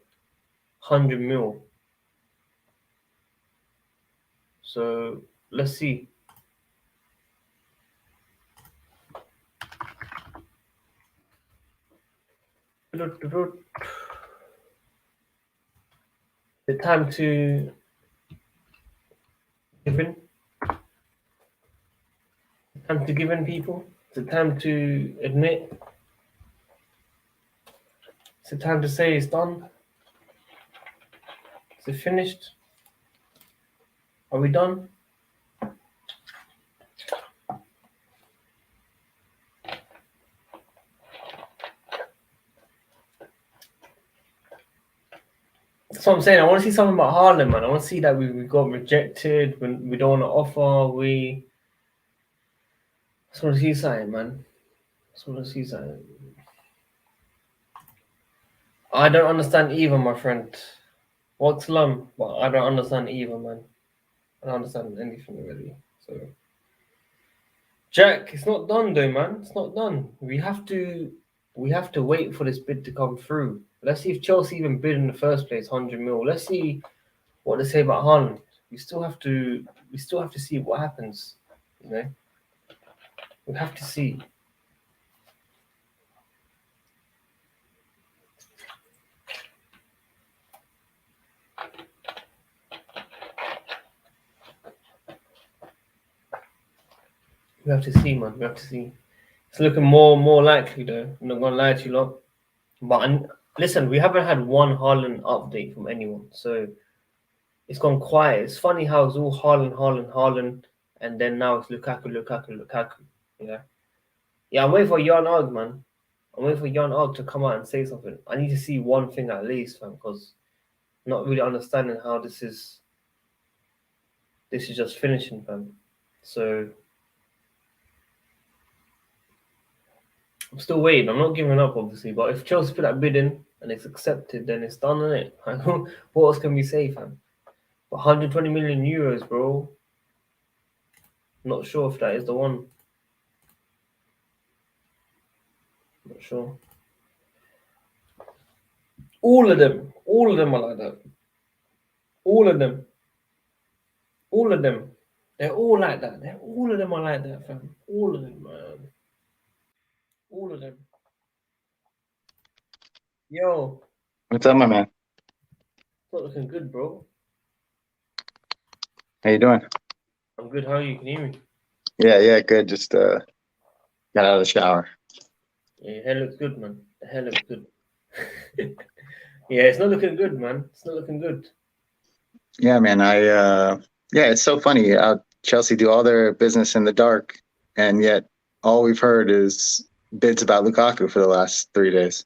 100 mil. So, let's see. The time to give in. Time to give in, people. It's the time to admit. It's the time to say it's done. Is it finished? Are we done? That's what I'm saying. I want to see something about Haaland, man. I want to see that we got rejected when we don't want to offer. I just want to see something, man. I just want to see something. I don't understand either, my friend. What's lum? But I don't understand either, man. I don't understand anything really. So, Jack, it's not done though, man. It's not done. We have to wait for this bid to come through. Let's see if Chelsea even bid in the first place, 100 mil. Let's see what they say about Haaland. We still have to see what happens. You know, we have to see. We have to see, man. We have to see. It's looking more likely though. I'm not gonna lie to you lot. But listen, we haven't had one Haaland update from anyone, so it's gone quiet. It's funny how it's all Haaland, and then now it's Lukaku. Yeah. I'm waiting for Jan Og, man. I'm waiting for Jan Og to come out and say something. I need to see one thing at least, man, because I'm not really understanding how this is just finishing, fam. So I'm still waiting. I'm not giving up, obviously. But if Chelsea put that bid in and it's accepted, then it's done, isn't it? What else can we say, fam? But 120 million euros, bro. Not sure if that is the one. Not sure. All of them are like that. All of them. They're all like that. All of them are like that, fam. All of them, man. All of them. Yo, What's up, my man? not looking good, bro. How you doing? I'm good. How are you? Can you hear me? Yeah, good. Just got out of the shower. Yeah, your hair looks good, man. The hair looks good. Yeah, it's not looking good, man. It's not looking good. Yeah, man. It's so funny. Chelsea do all their business in the dark, and yet all we've heard is bids about Lukaku for the last 3 days.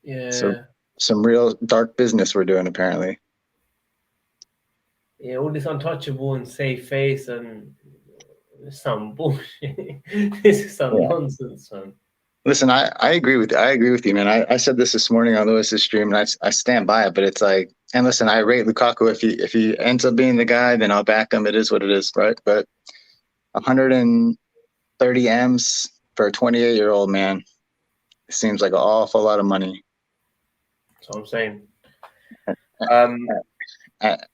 Yeah. So some real dark business we're doing apparently. Yeah, all this untouchable and safe face and some bullshit. This is some Yeah. nonsense, man. Listen, I agree with you, man. I said this morning on Lewis's stream, and I stand by it. But it's like, and listen, I rate Lukaku. If he ends up being the guy, then I'll back him. It is what it is, right? But 130 M's for a 28-year-old man seems like an awful lot of money. That's what I'm saying.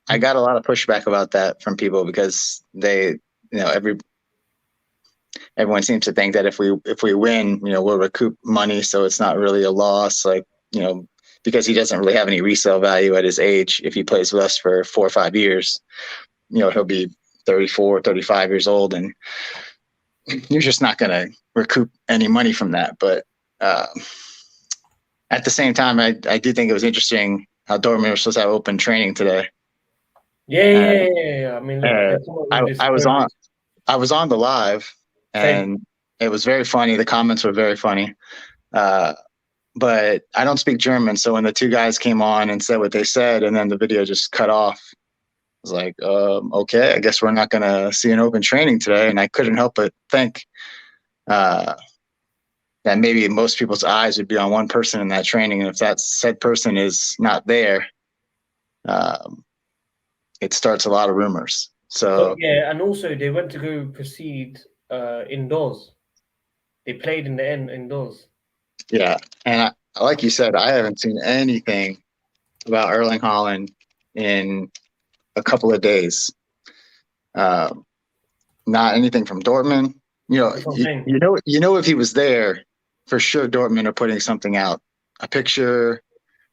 I got a lot of pushback about that from people because they, everyone seems to think that if we win, we'll recoup money, so it's not really a loss. Like, because he doesn't really have any resale value at his age. If he plays with us for 4 or 5 years, he'll be 34, 35 years old, and you're just not going to recoup any money from that. But at the same time, I do think it was interesting how Dortmund was supposed to have open training today. Yeah. I mean, I was on the live, and it was very funny. The comments were very funny. But I don't speak German, so when the two guys came on and said what they said, and then the video just cut off, I was like, okay, I guess we're not going to see an open training today. And I couldn't help but think that maybe most people's eyes would be on one person in that training, and if that said person is not there, it starts a lot of rumors. So yeah, and also they went to go proceed indoors. They played in the end indoors. Yeah, and like you said, I haven't seen anything about Erling Haaland in a couple of days. Not anything from Dortmund. If he was there, for sure Dortmund are putting something out, a picture,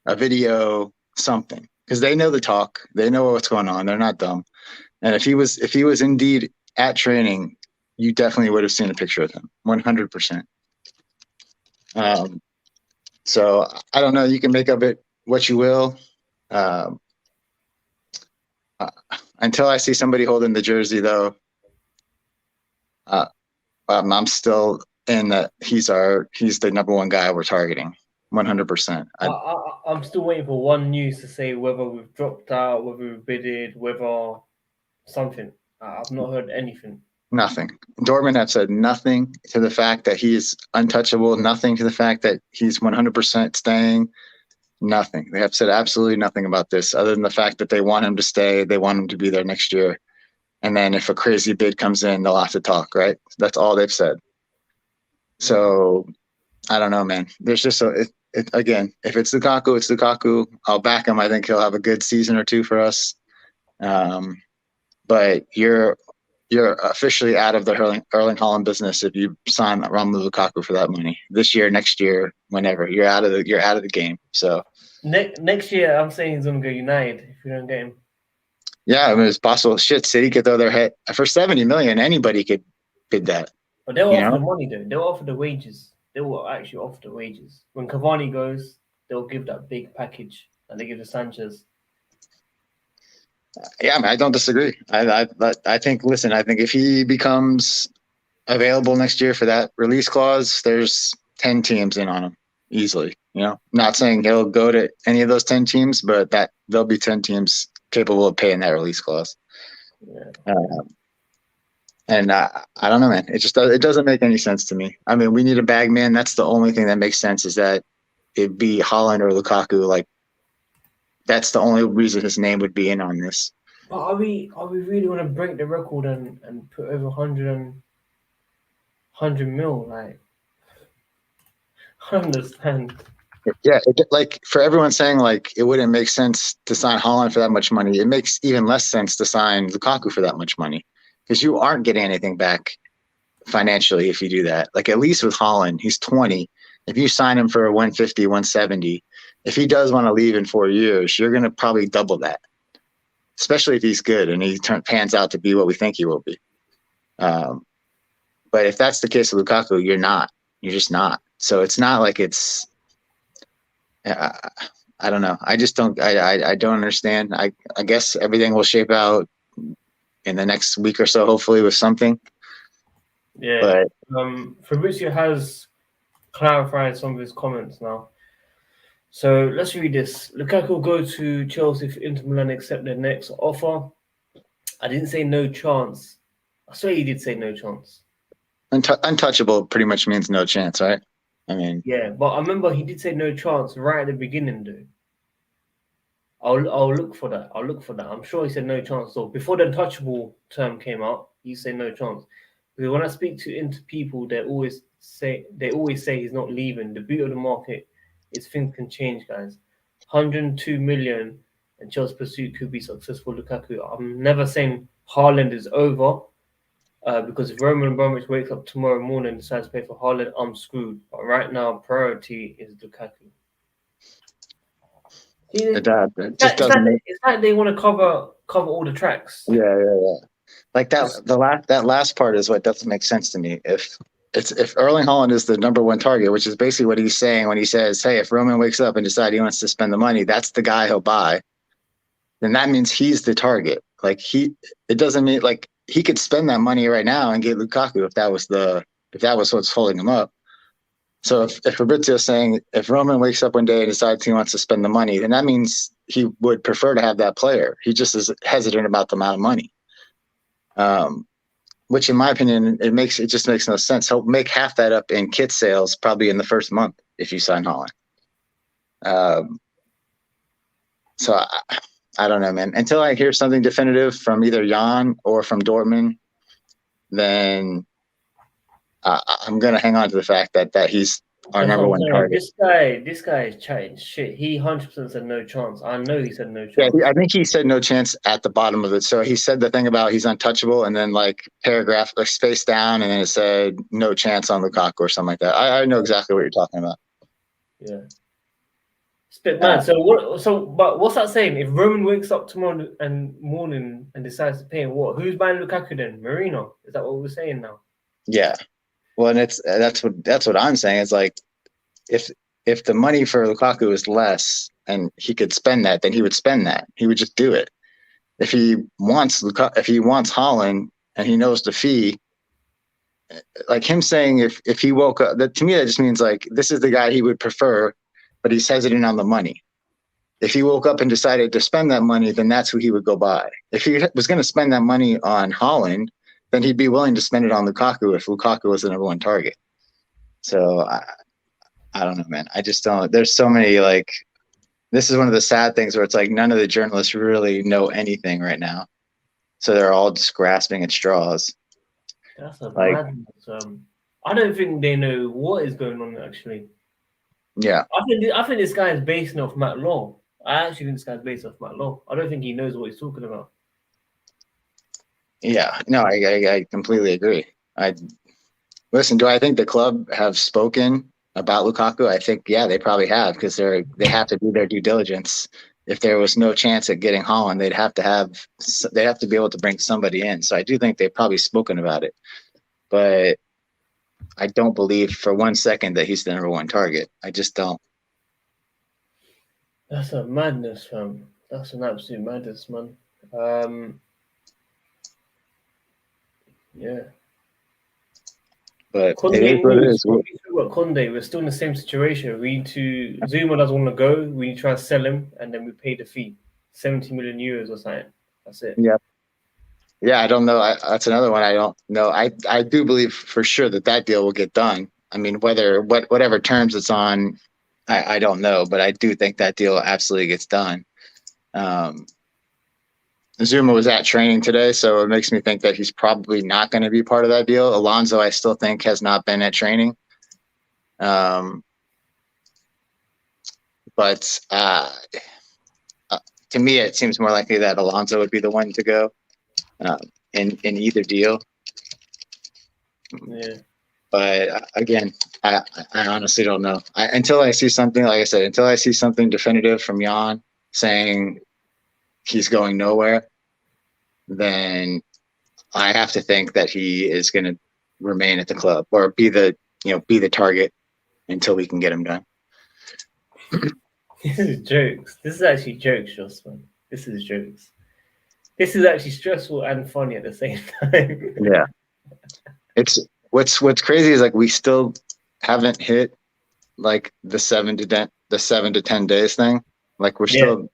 a video, something, because they know the talk, they know what's going on. They're not dumb. And if he was indeed at training, you definitely would have seen a picture of him, 100%. So I don't know. You can make of it what you will. Until I see somebody holding the jersey, though, I'm still in that he's the number one guy we're targeting, 100%. I'm still waiting for one news to say whether we've dropped out, whether we've bidded, whether something. I've not heard anything. Nothing. Dortmund have said nothing to the fact that he is untouchable, nothing to the fact that he's 100% staying, nothing. They have said absolutely nothing about this other than the fact that they want him to stay, they want him to be there next year. And then if a crazy bid comes in, they'll have to talk, right? That's all they've said. So I don't know, man. There's just again, if it's Lukaku, it's Lukaku. I'll back him. I think he'll have a good season or two for us. But you're officially out of the Erling Haaland business if you sign Romelu Lukaku for that money this year, next year, whenever. You're out of the game. So next year, I'm saying he's gonna go United if we don't get him. Yeah, I mean, it's possible. Shit, City could throw their head for 70 million. Anybody could bid that. But they'll offer the money though. They'll offer the wages. They will actually offer the wages. When Cavani goes, they'll give that big package that they give to Sanchez. Yeah, I mean, I don't disagree. I think. Listen, I think if he becomes available next year for that release clause, there's 10 teams in on him easily. Not saying he'll go to any of those 10 teams, but that there'll be 10 teams capable of paying that release clause. Yeah. And I don't know, man. It doesn't make any sense to me. I mean, we need a bag man. That's the only thing that makes sense is that it'd be Haaland or Lukaku. Like, that's the only reason his name would be in on this. But are we really want to break the record and put over 100 mil? Like, I understand. Yeah, like for everyone saying like it wouldn't make sense to sign Haaland for that much money, it makes even less sense to sign Lukaku for that much money because you aren't getting anything back financially if you do that. Like at least with Haaland, he's 20. If you sign him for a 150, 170, if he does want to leave in 4 years, you're going to probably double that, especially if he's good and he pans out to be what we think he will be. But if that's the case with Lukaku, you're not. You're just not. So it's not like it's. I don't know. I just don't. I don't understand. I guess everything will shape out in the next week or so, hopefully, with something. Yeah. Fabrizio has clarified some of his comments now. So let's read this. Lukaku will go to Chelsea if Inter Milan accept their next offer. I didn't say no chance. I swear he did say no chance. Untouchable pretty much means no chance, right? I mean, yeah, but I remember he did say no chance right at the beginning, though. I'll look for that. I'm sure he said no chance. So before the untouchable term came out, he said no chance. Because when I speak to Inter people, they always say he's not leaving. The beauty of the market is things can change, guys. 102 million and Chelsea pursuit could be successful. Lukaku. I'm never saying Haaland is over. Because if Roman Abramovich wakes up tomorrow morning and decides to pay for Haaland, I'm screwed. But right now, priority is Lukaku. It's like they want to cover all the tracks. Yeah. Like that last part is what doesn't make sense to me. If Erling Haaland is the number one target, which is basically what he's saying when he says, "Hey, if Roman wakes up and decides he wants to spend the money, that's the guy he'll buy." Then that means he's the target. Like it doesn't mean like. He could spend that money right now and get Lukaku if that was what's holding him up. So if Fabrizio's saying if Roman wakes up one day and decides he wants to spend the money, then that means he would prefer to have that player. He just is hesitant about the amount of money. Which in my opinion, it just makes no sense. He'll make half that up in kit sales probably in the first month if you sign Haaland. So I don't know, man. Until I hear something definitive from either Jan or from Dortmund, then I'm gonna hang on to the fact that he's our number one target. This guy is chatting shit. He 100% said no chance. I know he said no chance. Yeah, I think he said no chance at the bottom of it. So he said the thing about he's untouchable, and then like paragraph like space down, and then it said no chance on Lukaku or something like that. I know exactly what you're talking about. Yeah. Spit mad. But what's that saying? If Roman wakes up tomorrow morning and decides to pay him, what? Who's buying Lukaku then? Marino? Is that what we're saying now? Yeah. Well, and that's what I'm saying. It's like if the money for Lukaku is less and he could spend that, then he would spend that. He would just do it. If he wants Haaland and he knows the fee, like him saying if he woke up, to me that just means like this is the guy he would prefer. But he's hesitant on the money. If he woke up and decided to spend that money, then that's who he would go buy. If he was going to spend that money on Haaland, then he'd be willing to spend it on Lukaku if Lukaku was the number one target. So I don't know, man. I just don't. There's so many like. This is one of the sad things where it's like none of the journalists really know anything right now, so they're all just grasping at straws. That's a madness. I don't think they know what is going on actually. Yeah, I think this guy is based off Matt Law. I actually think this guy's based off Matt Law. I don't think he knows what he's talking about. Yeah, no, I completely agree. Listen. Do I think the club have spoken about Lukaku? I think they probably have because they have to do their due diligence. If there was no chance at getting Haaland, they'd have to be able to bring somebody in. So I do think they've probably spoken about it, but. I don't believe for 1 second that he's the number one target. I just don't. That's a madness, fam. That's an absolute madness, man. Yeah. But it is what it is. Conde, we're still in the same situation. Zuma doesn't want to go. We need to try and sell him, and then we pay the fee, 70 million euros or something. That's it. Yeah. Yeah, I don't know. That's another one I don't know. I do believe for sure that deal will get done. I mean, whatever terms it's on, I don't know, but I do think that deal absolutely gets done. Zuma was at training today, so it makes me think that he's probably not going to be part of that deal. Alonso, I still think, has not been at training. But to me, it seems more likely that Alonso would be the one to go. In either deal. Yeah. But again, I honestly don't know. Until I see something, like I said, until I see something definitive from Jan saying he's going nowhere, then I have to think that he is going to remain at the club or be the target until we can get him done. This is jokes. This is actually jokes, Joss, man. This is jokes. This is actually stressful and funny at the same time. Yeah. It's what's crazy is like we still haven't hit like the 7 to 10 days thing. Like we're still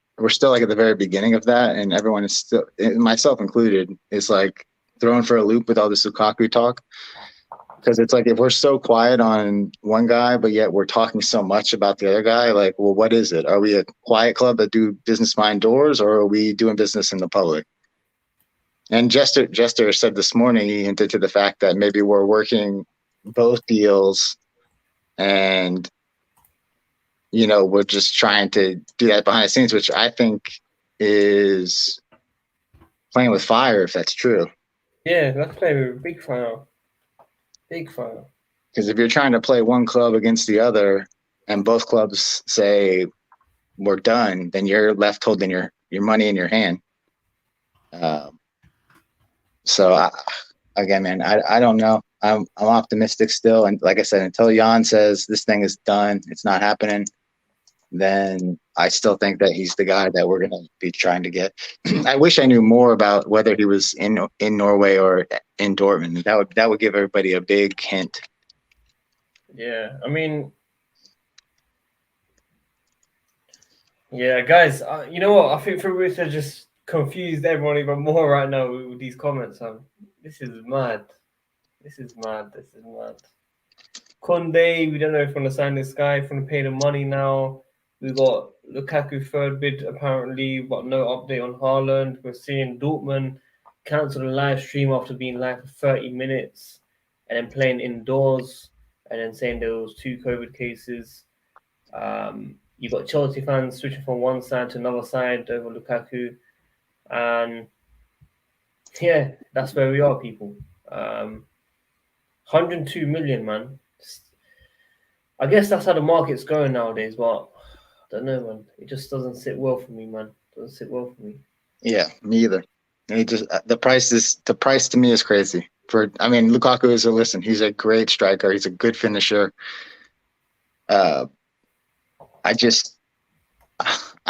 like at the very beginning of that, and everyone is still, myself included, is like thrown for a loop with all this Lukaku talk. Because it's like if we're so quiet on one guy, but yet we're talking so much about the other guy, like, well, what is it? Are we a quiet club that do business behind doors, or are we doing business in the public? And Jester said this morning, he hinted to the fact that maybe we're working both deals and, we're just trying to do that behind the scenes, which I think is playing with fire, if that's true. Yeah, that's playing with big fire. Big fire. Because if you're trying to play one club against the other and both clubs say we're done, then you're left holding your money in your hand. Again, man, I don't know. I'm optimistic still. And like I said, until Jan says this thing is done, it's not happening, then I still think that he's the guy that we're going to be trying to get. I wish I knew more about whether he was in Norway or in Dortmund. That would give everybody a big hint. Yeah, I mean, yeah, guys, you know what? I think Fabrizio just confused everyone even more right now with these comments. This is mad. This is mad. Conde, we don't know if we're going to sign this guy. If we're going to pay the money now. We got Lukaku third bid apparently, but no update on Haaland. We're seeing Dortmund cancel the live stream after being live for 30 minutes and then playing indoors and then saying there was 2 COVID cases. You got Chelsea fans switching from one side to another side over Lukaku. And yeah, that's where we are, people. 102 million, man. I guess that's how the market's going nowadays, but I don't know, man. It just doesn't sit well for me, man. Doesn't sit well for me. Yeah, me either. And the price to me is crazy. Lukaku he's a great striker. He's a good finisher. I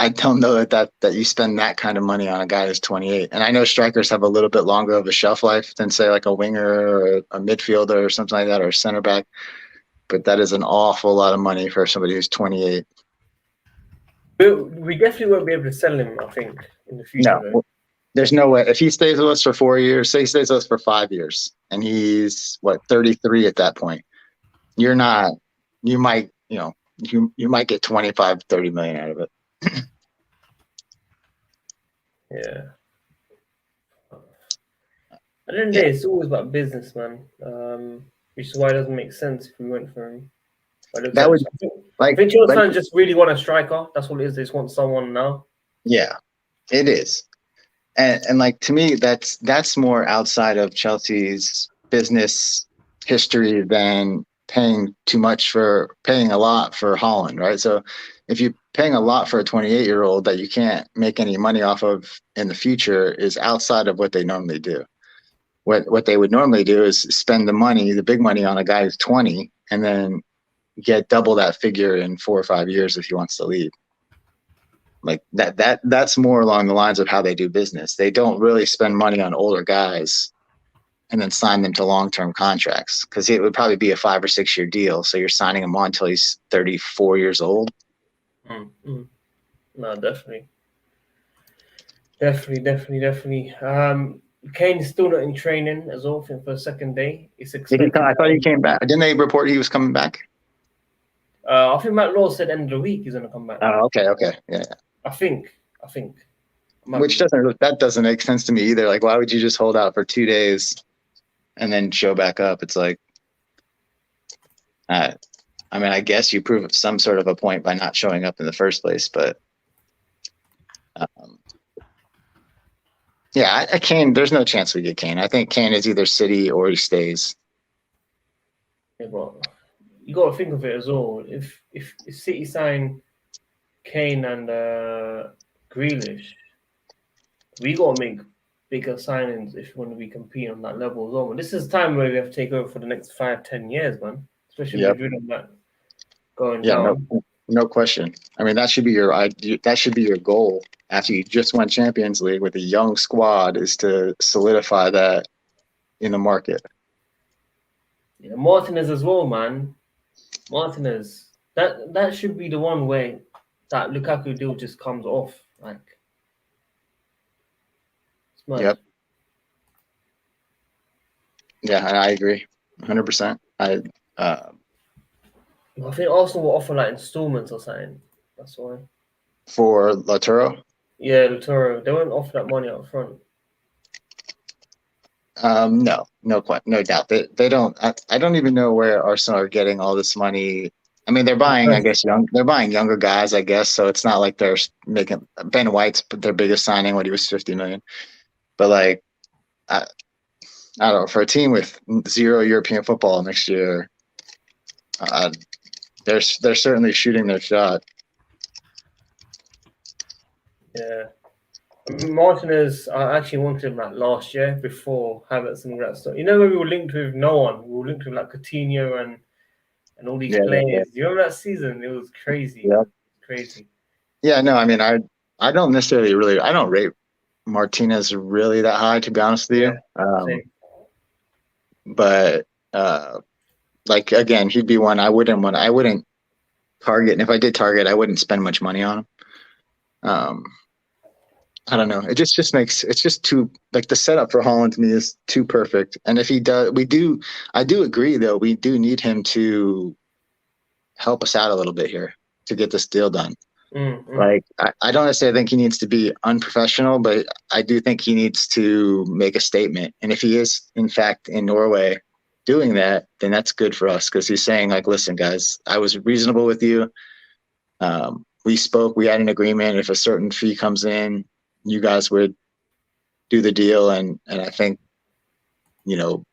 don't know that you spend that kind of money on a guy who's 28. And I know strikers have a little bit longer of a shelf life than say like a winger or a midfielder or something like that, or a center back. But that is an awful lot of money for somebody who's 28. We definitely won't be able to sell him, I think, in the future. No, there's no way. If he stays with us for 4 years, say he stays with us for 5 years, and he's 33 at that point, you might get 25, 30 million out of it. Yeah. At the end of the day, it's always about business, man. Which is why it doesn't make sense if we went for him. I think Chelsea fans just really want a striker. That's what it is. They just want someone now. Yeah, it is. And like, to me, that's more outside of Chelsea's business history than paying a lot for Haaland, right? So if you're paying a lot for a 28-year-old that you can't make any money off of in the future, is outside of what they normally do. What they would normally do is spend the big money on a guy who's 20 and then get double that figure in 4 or 5 years if he wants to leave. Like that's more along the lines of how they do business. They don't really spend money on older guys and then sign them to long-term contracts, because it would probably be a 5 or 6 year deal. So you're signing him on until he's 34 years old. Mm-hmm. No, definitely. Kane's still not in training as well for the second day. I thought he came back. Didn't they report he was coming back? I think Matt Law said end of the week he's going to come back. Oh, okay, yeah. I think. Which doesn't make sense to me either. Like, why would you just hold out for 2 days and then show back up? It's like, I guess you prove some sort of a point by not showing up in the first place, but Kane, there's no chance we get Kane. I think Kane is either City or he stays. Yeah, but you got to think of it as well. If City sign Kane and Grealish, we got to make bigger signings if we want to be competing on that level as well. And this is time where we have to take over for the next 5-10 years, man. Especially Yep. Madrid and that going Yeah, down. no question. I mean, that should be your goal after you just won Champions League with a young squad, is to solidify that in the market. Yeah, Martinez as well, man. Martinez. That should be the one where that Lukaku deal just comes off. Like, it's mad. Yep. Yeah, and I agree, 100%. I think Arsenal will offer like installments or something. That's why. For Lautaro. Yeah, Lautaro. They won't offer that money up front. No doubt. They don't. I don't even know where Arsenal are getting all this money. I mean, they're buying, I guess, they're buying younger guys, I guess. So it's not like they're making Ben White's their biggest signing when he was 50 million. But like, I don't know, for a team with 0 European football next year, they're certainly shooting their shot. Yeah. Martinez, I actually wanted him like last year before Havertz and all that stuff. You know, when we were linked with no one, we were linked with like Coutinho and all these players. Yeah. You remember that season? It was crazy. Yeah. Crazy. Yeah, no, I mean, I don't necessarily I don't rate Martinez really that high, to be honest with you. Same. But like, again, he'd be one I wouldn't target, and if I did target, I wouldn't spend much money on him. I don't know. It just makes, it's just too, like, the setup for Haaland to me is too perfect. And if he does, I do agree though, we do need him to help us out a little bit here to get this deal done. Mm-hmm. Like, I don't necessarily think he needs to be unprofessional, but I do think he needs to make a statement. And if he is, in fact, in Norway doing that, then that's good for us, because he's saying, like, listen, guys, I was reasonable with you. We spoke, we had an agreement. If a certain fee comes in, you guys would do the deal. And I think, you know,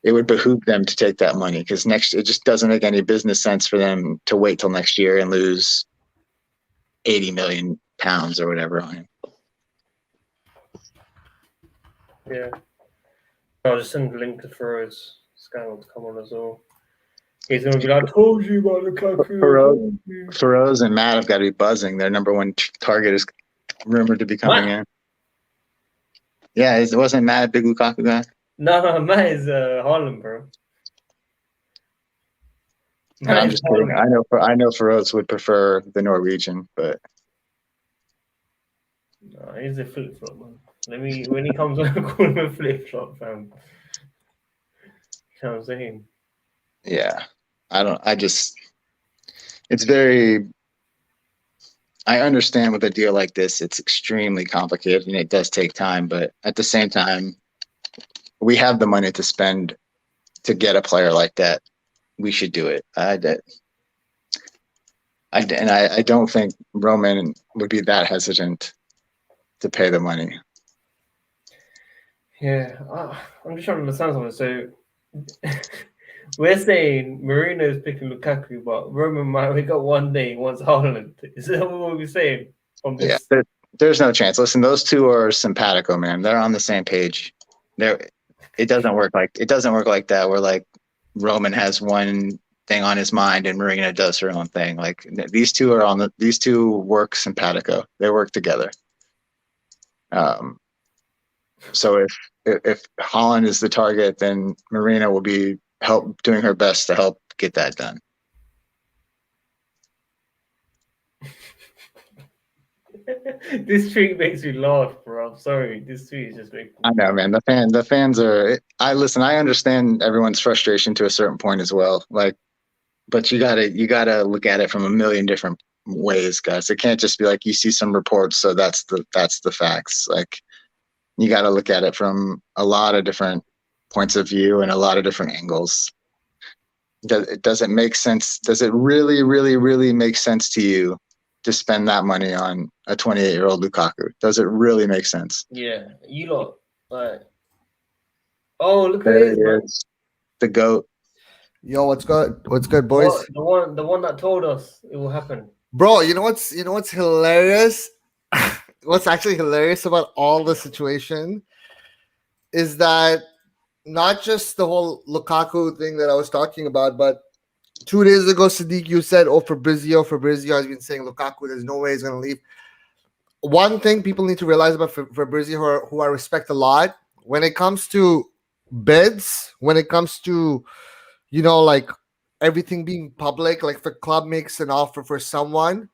it would behoove them to take that money, because it just doesn't make any business sense for them to wait till next year and lose 80 million pounds or whatever on him. Yeah. I'll just send the link to Feroz. This guy wants to come on as well. He's going to be like, I told you about Lukaku. Feroz and Matt have got to be buzzing. Their number one target is rumored to be coming in. Yeah, it wasn't Matt a big Lukaku guy? No, Matt is Haaland, bro. And I'm just kidding. I know Feroz would prefer the Norwegian, but no, he's a flip flop, man. When he comes on, call him a flip flop, fam. You know what I'm saying? yeah, it's very, I understand with a deal like this, it's extremely complicated and it does take time, but at the same time, we have the money to spend to get a player like that. We should do it. I don't think Roman would be that hesitant to pay the money. Yeah, I'm just trying to understand something. So we're saying Marino's picking Lukaku, but Roman might wake up one day and wants Haaland. Is that what we're saying? On this? Yeah, there's no chance. Listen, those two are simpatico, man. They're on the same page. It doesn't work like that. Where like Roman has one thing on his mind and Marina does her own thing. Like, these two work simpatico. They work together. So if Haaland is the target, then Marina will be doing her best to help get that done. This tweet makes me laugh, bro. I'm sorry. This tweet is just making I know, man. The fans are. I understand everyone's frustration to a certain point as well. Like, but you gotta look at it from a million different ways, guys. It can't just be like you see some reports, so that's the facts. Like, you got to look at it from a lot of different points of view and a lot of different angles. Does it make sense? Does it really, really, really make sense to you to spend that money on a 28-year-old Lukaku? Does it really make sense? Yeah, you lot. Like, oh, look at There this, it man. is. The GOAT. Yo, what's good? What's good, boys? What the one that told us it will happen. Bro, you know what's hilarious? What's actually hilarious about all the situation is that not just the whole Lukaku thing that I was talking about, but 2 days ago, Sadiq, you said, "Oh, Fabrizio has been saying Lukaku. There's no way he's gonna leave." One thing people need to realize about Fabrizio, who I respect a lot, when it comes to bids, when it comes to like everything being public, like if a club makes an offer for someone,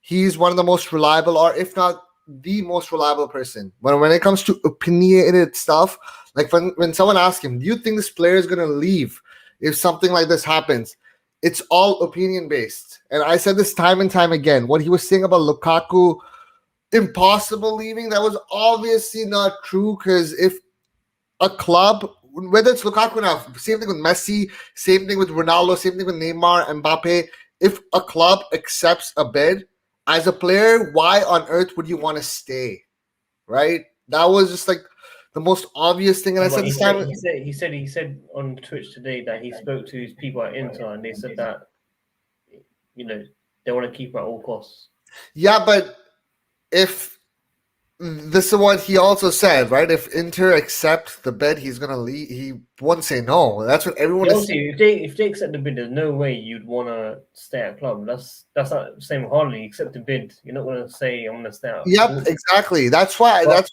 he's one of the most reliable, or if not the most reliable person. When it comes to opinionated stuff, like when someone asks him, do you think this player is going to leave if something like this happens? It's all opinion based. And I said this time and time again. What he was saying about Lukaku, impossible leaving, that was obviously not true, because if a club, whether it's Lukaku now, same thing with Messi, same thing with Ronaldo, same thing with Neymar, Mbappe, if a club accepts a bid, as a player, why on earth would you want to stay? Right? That was just like the most obvious thing. And I said this time. He said on Twitch today that he spoke to his people at Inter and they said that they want to keep her at all costs. Yeah, but if this is what he also said, right? If Inter accept the bid, he's gonna leave. He won't say no. That's what everyone is. If they accept the bid, there's no way you'd want to stay at club. That's not the same with Haaland. You accept the bid, you're not gonna say I'm gonna stay at. Yep, exactly. That's why. But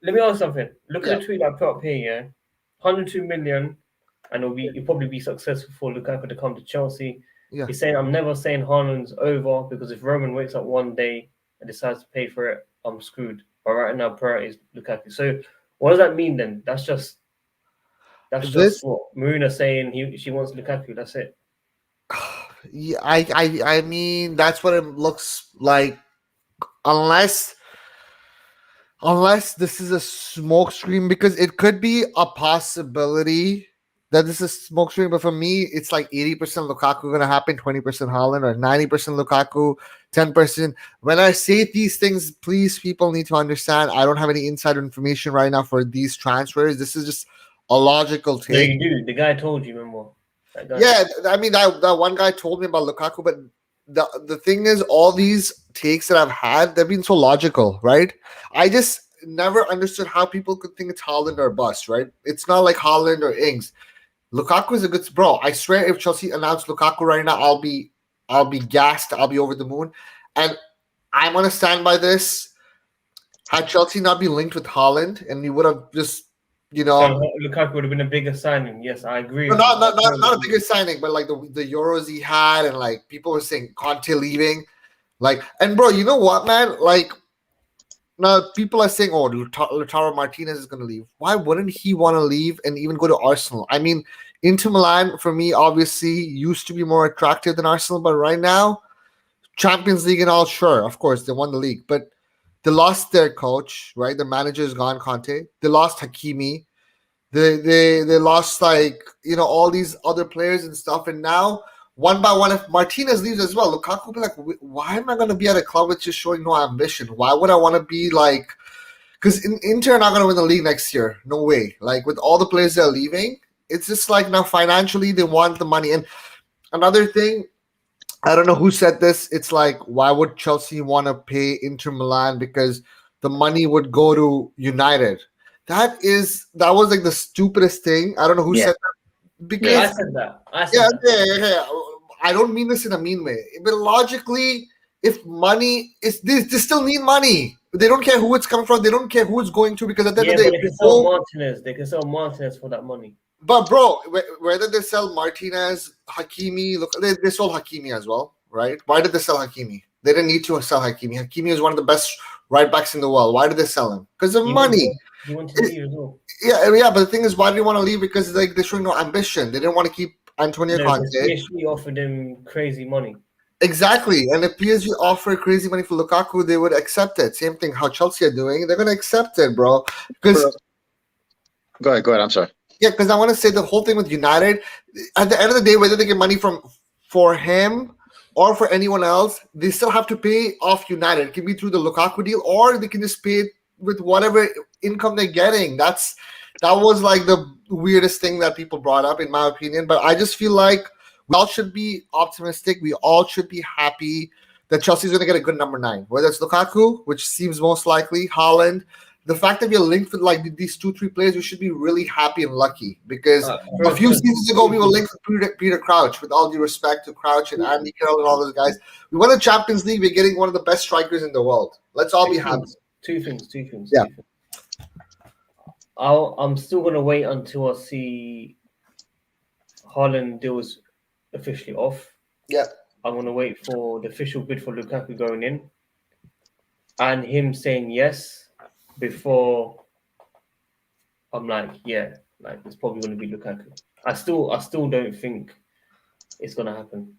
let me ask something. Look at the tweet I put up here. Yeah, 102 million, and it'll probably be successful for Lukaku to come to Chelsea. Yeah. He's saying, I'm never saying Haaland's over, because if Roman wakes up one day and decides to pay for it, I'm screwed. But right now, priority is Lukaku. So what does that mean then? That's just what Marina saying. She wants Lukaku. That's it. Yeah, I mean, that's what it looks like. Unless this is a smokescreen, because it could be a possibility that this is smokescreen, but for me, it's like 80% Lukaku going to happen, 20% Haaland, or 90% Lukaku, 10%. When I say these things, please, people need to understand, I don't have any insider information right now for these transfers. This is just a logical take. No, you do. The guy told you, remember? Yeah, I mean, that one guy told me about Lukaku, but the thing is, all these takes that I've had, they've been so logical, right? I just never understood how people could think it's Haaland or bust, right? It's not like Haaland or Ings. Lukaku is a good bro. I swear, if Chelsea announced Lukaku right now, I'll be gassed. I'll be over the moon, and I'm gonna stand by this. Had Chelsea not been linked with Haaland, and you would have just, Lukaku would have been a bigger signing. Yes, I agree. No, not a bigger signing, but like the Euros he had, and like people were saying Conte leaving, like, and bro, you know what, man? Like, now people are saying, oh, Lautaro Martinez is going to leave. Why wouldn't he want to leave and even go to Arsenal? I mean, Inter Milan, for me, obviously, used to be more attractive than Arsenal, but right now, Champions League and all, sure, of course, they won the league, but they lost their coach, right? The manager is gone, Conte. They lost Hakimi. They lost, like, all these other players and stuff, and now, one by one, if Martinez leaves as well, Lukaku will be like, why am I going to be at a club that's just showing no ambition? Why would I want to be like, because Inter are not going to win the league next year. No way. Like, with all the players that are leaving, it's just like now financially they want the money. And another thing, I don't know who said this. It's like, why would Chelsea want to pay Inter Milan? Because the money would go to United. That was like the stupidest thing. I don't know who said that. Because I said that. Yeah. I don't mean this in a mean way, but logically, if money is, they still need money. They don't care who it's coming from. They don't care who it's going to, because at the end of the day, they can sell Martinez for that money. But bro, whether they sell Martinez, Hakimi, look, they sold Hakimi as well, right? Why did they sell Hakimi? They didn't need to sell Hakimi. Hakimi is one of the best right backs in the world. Why did they sell him? Because of money. He wanted to leave as well. Yeah, but the thing is, why do you want to leave? Because like they're showing no ambition. They didn't want to keep Antonio Conte. PSG offered him crazy money. Exactly, and if PSG offer crazy money for Lukaku, they would accept it. Same thing how Chelsea are doing. They're gonna accept it, bro. Because go ahead. I'm sorry. Yeah, because I want to say the whole thing with United. At the end of the day, whether they get money for him or for anyone else, they still have to pay off United. It can be through the Lukaku deal, or they can just pay it with whatever income they're getting. That's That was like the weirdest thing that people brought up, in my opinion. But I just feel like we all should be optimistic. We all should be happy that Chelsea's going to get a good number 9, whether it's Lukaku, which seems most likely, Haaland. The fact that we're linked with like these 2-3 players, we should be really happy and lucky, because a few seasons ago we were linked with Peter Crouch. With all due respect to Crouch and Andy Carroll and all those guys, we won the Champions League. We're getting one of the best strikers in the world. Let's all be happy. Two things. Yeah. I'm still gonna wait until I see Haaland deal is officially off. Yeah. I'm gonna wait for the official bid for Lukaku going in, and him saying yes before I'm like, yeah, like it's probably gonna be Lukaku. I still don't think it's gonna happen.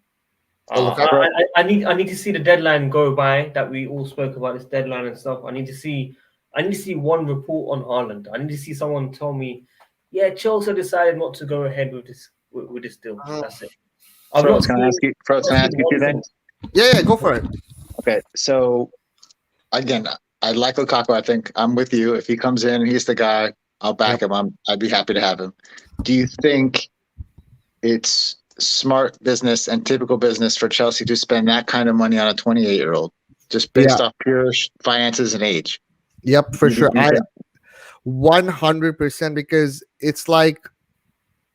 I need to see the deadline go by, that we all spoke about, this deadline and stuff. I need to see one report on Haaland. I need to see someone tell me, yeah, Chelsea decided not to go ahead with this deal. That's it. Froz, can I ask you two things? Yeah, go for it. Okay, so again, I like Lukaku. I think I'm with you. If he comes in, he's the guy. I'll back him. I'd be happy to have him. Do you think it's smart business and typical business for Chelsea to spend that kind of money on a 28-year-old, just based off pure finances and age? Yep, for sure. I 100%, because it's like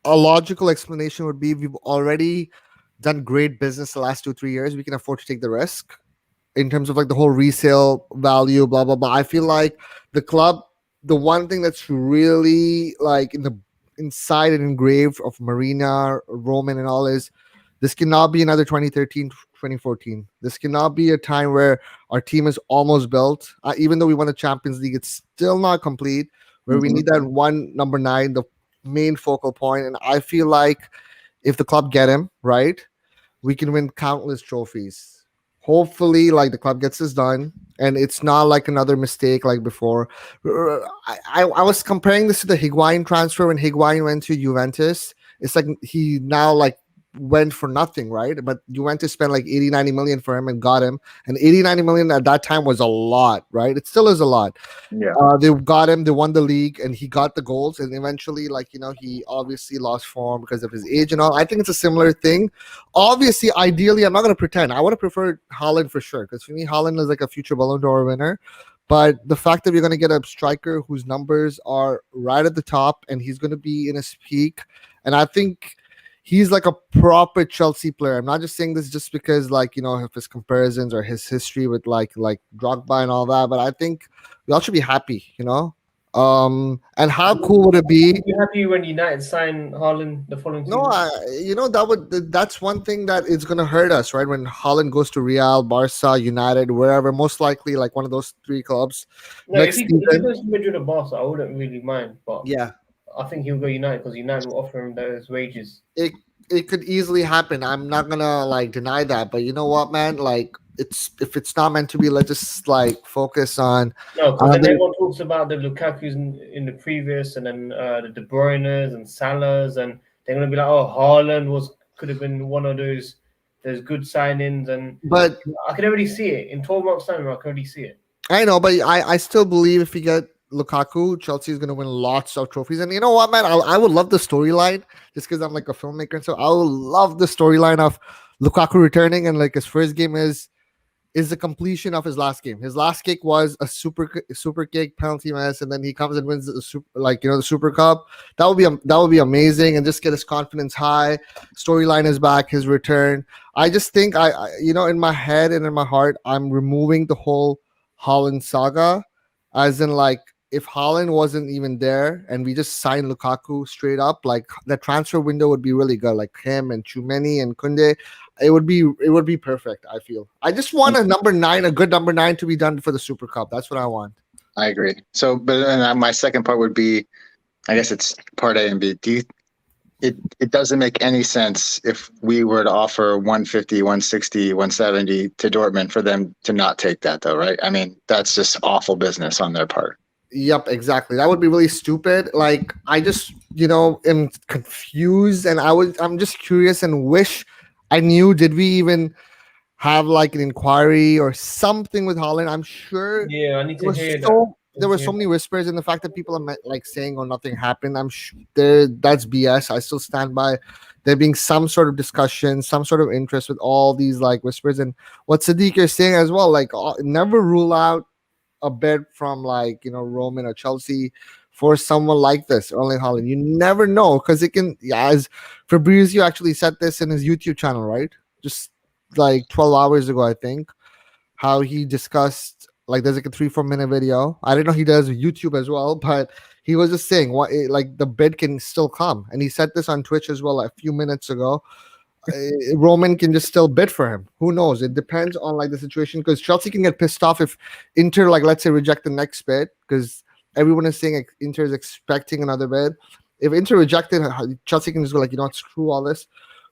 a logical explanation would be we've already done great business the last 2-3 years. We can afford to take the risk in terms of like the whole resale value, blah blah blah. I feel like the club, the one thing that's really like inside and engraved of Marina, Roman, and all is this cannot be another 2013, 2014. This cannot be a time where our team is almost built. Even though we won the Champions League, it's still not complete. Where we need that one number 9, the main focal point. And I feel like if the club get him right, we can win countless trophies. Hopefully, like the club gets this done, and it's not like another mistake like before. I was comparing this to the Higuain transfer when Higuain went to Juventus. It's like he now like went for nothing, right? But Juventus spent like 80-90 million for him and got him. And 80-90 million at that time was a lot, right? It still is a lot. Yeah. They got him, they won the league, and he got the goals. And eventually, like, he obviously lost form because of his age and all. I think it's a similar thing. Obviously, ideally, I'm not going to pretend. I would have preferred Haaland for sure, because for me, Haaland is like a future Ballon d'Or winner. But the fact that we're going to get a striker whose numbers are right at the top and he's going to be in his peak, and I think he's like a proper Chelsea player. I'm not just saying this just because, like, of his comparisons or his history with like Drogba and all that, but I think we all should be happy, And how cool would it be? Are you happy when United sign Haaland the following season? No, that's one thing that is going to hurt us, right? When Haaland goes to Real, Barca, United, wherever, most likely like one of those 3 clubs. No, if he goes to Madrid or Barca, I wouldn't really mind. But yeah, I think he'll go United because United will offer him those wages. It could easily happen. I'm not gonna like deny that, but you know what, man? Like, if it's not meant to be, let's just like focus on. No, because then everyone talks about the Lukaku's in the previous, and then the De Bruyne's and Salah's, and they're gonna be like, oh, Haaland could have been one of those good signings, but I can already see it in 12 months' time. I can already see it. I know, but I still believe if we get Lukaku, Chelsea is going to win lots of trophies. And you know what, man? I would love the storyline, just because I'm like a filmmaker. And so I would love the storyline of Lukaku returning, and like his first game is the completion of his last game. His last kick was a super kick, penalty miss, and then he comes and wins the Super Cup. That would be amazing, and just get his confidence high. Storyline is back, his return. I just think I in my head and in my heart, I'm removing the whole Haaland saga, as in like, if Haaland wasn't even there and we just signed Lukaku straight up, like the transfer window would be really good. Like him and Tchouameni and Koundé, it would be perfect. I feel. I just want a good number 9 to be done for the Super Cup. That's what I want. I agree. So, but my second part would be, I guess it's part A and B. It doesn't make any sense if we were to offer 150, 160, 170 to Dortmund for them to not take that, though, right? I mean, that's just awful business on their part. Yep, exactly. That would be really stupid. Like, I just, am confused, and I'm just curious and wish I knew. Did we even have like an inquiry or something with Haaland? I'm sure. Yeah, I need to hear that. there were so many whispers, and the fact that people are like saying, "Oh, nothing happened." That's BS. I still stand by there being some sort of discussion, some sort of interest with all these like whispers, and what Sadiq is saying as well. Like, never rule out a bid from like Roman or Chelsea for someone like this, Erling Haaland. You never know, because it can. Yeah, as Fabrizio actually said this in his YouTube channel, right? Just like 12 hours ago, I think, how he discussed, like, there's like a 3-4 minute video. I didn't know he does YouTube as well, but he was just saying like the bid can still come, and he said this on Twitch as well a few minutes ago. Roman can just still bid for him. Who knows? It depends on like the situation, because Chelsea can get pissed off if Inter, like, let's say, reject the next bid, because everyone is saying Inter is expecting another bid. If Inter rejected, Chelsea can just go like, screw all this.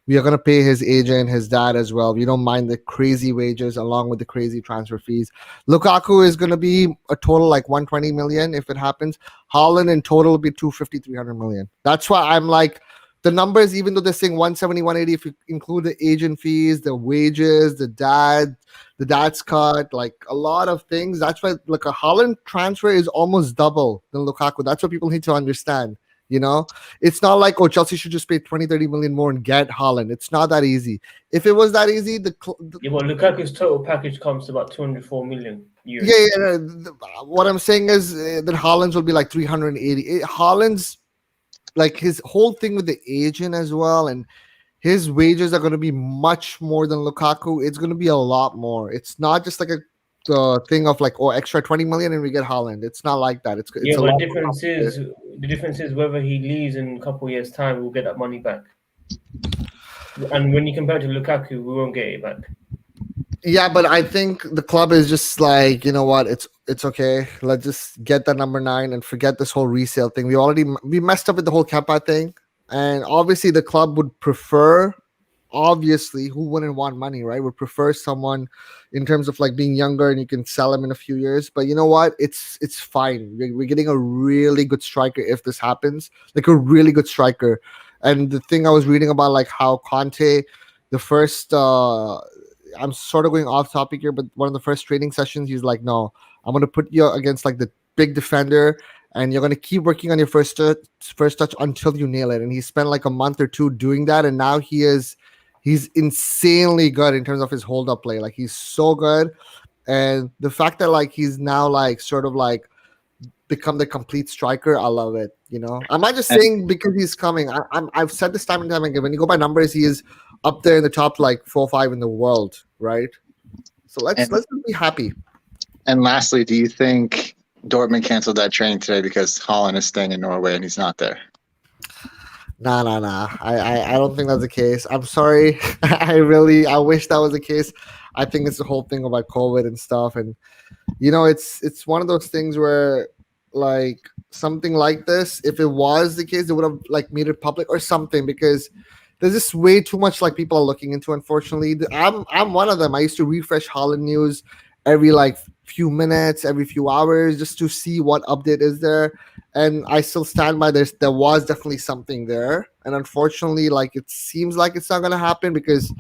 We are going to pay his agent, his dad as well. We don't mind the crazy wages along with the crazy transfer fees. Lukaku is going to be a total like 120 million if it happens. Haaland in total will be 250, 300 million. That's why I'm like, the numbers, even though they're saying 170, 180, if you include the agent fees, the wages, the dad's cut, like a lot of things. That's why like a Haaland transfer is almost double than Lukaku. That's what people need to understand. It's not like, oh, Chelsea should just pay 20, 30 million more and get Haaland. It's not that easy. If it was that easy, Lukaku's total package comes to about 204 million euros. Yeah. What I'm saying is that Haaland's will be like 380. Haaland's like his whole thing with the agent as well, and his wages are going to be much more than Lukaku. It's going to be a lot more. It's not just like a thing of like, oh, extra 20 million and we get Haaland. It's not like that. It's but the difference is whether he leaves in a couple of years' time, we'll get that money back. And when you compare to Lukaku, we won't get it back. Yeah, but I think the club is just like, you know what, it's okay. Let's just get that number 9 and forget this whole resale thing. We messed up with the whole Kepa thing, and obviously the club would prefer, obviously, who wouldn't want money, right? Would prefer someone in terms of like being younger and you can sell him in a few years. But you know what? It's fine. We're getting a really good striker if this happens, like a really good striker. And the thing I was reading about, like how Conte, the first, I'm sort of going off topic here, but one of the first training sessions, he's like, no, I'm going to put you against like the big defender, and you're going to keep working on your first touch until you nail it. And he spent like a month or 2 doing that, and now he's insanely good in terms of his hold-up play. Like, he's so good. And the fact that like he's now like sort of like become the complete striker, I love it. I'm not just saying because he's coming. I've said this time and time again, when you go by numbers, he is up there in the top like 4 or 5 in the world, right? So let's be happy. And lastly, do you think Dortmund canceled that training today because Haaland is staying in Norway and he's not there? Nah. I don't think that's the case. I'm sorry. I wish that was the case. I think it's the whole thing about COVID and stuff. And, it's one of those things where, like, something like this, if it was the case, they would have, like, made it public or something, because there's just way too much, like, people are looking into, unfortunately. I'm one of them. I used to refresh Haaland news every, like, few minutes, every few hours, just to see what update is there. And I still stand by this. There was definitely something there. And unfortunately, like, it seems like it's not going to happen, because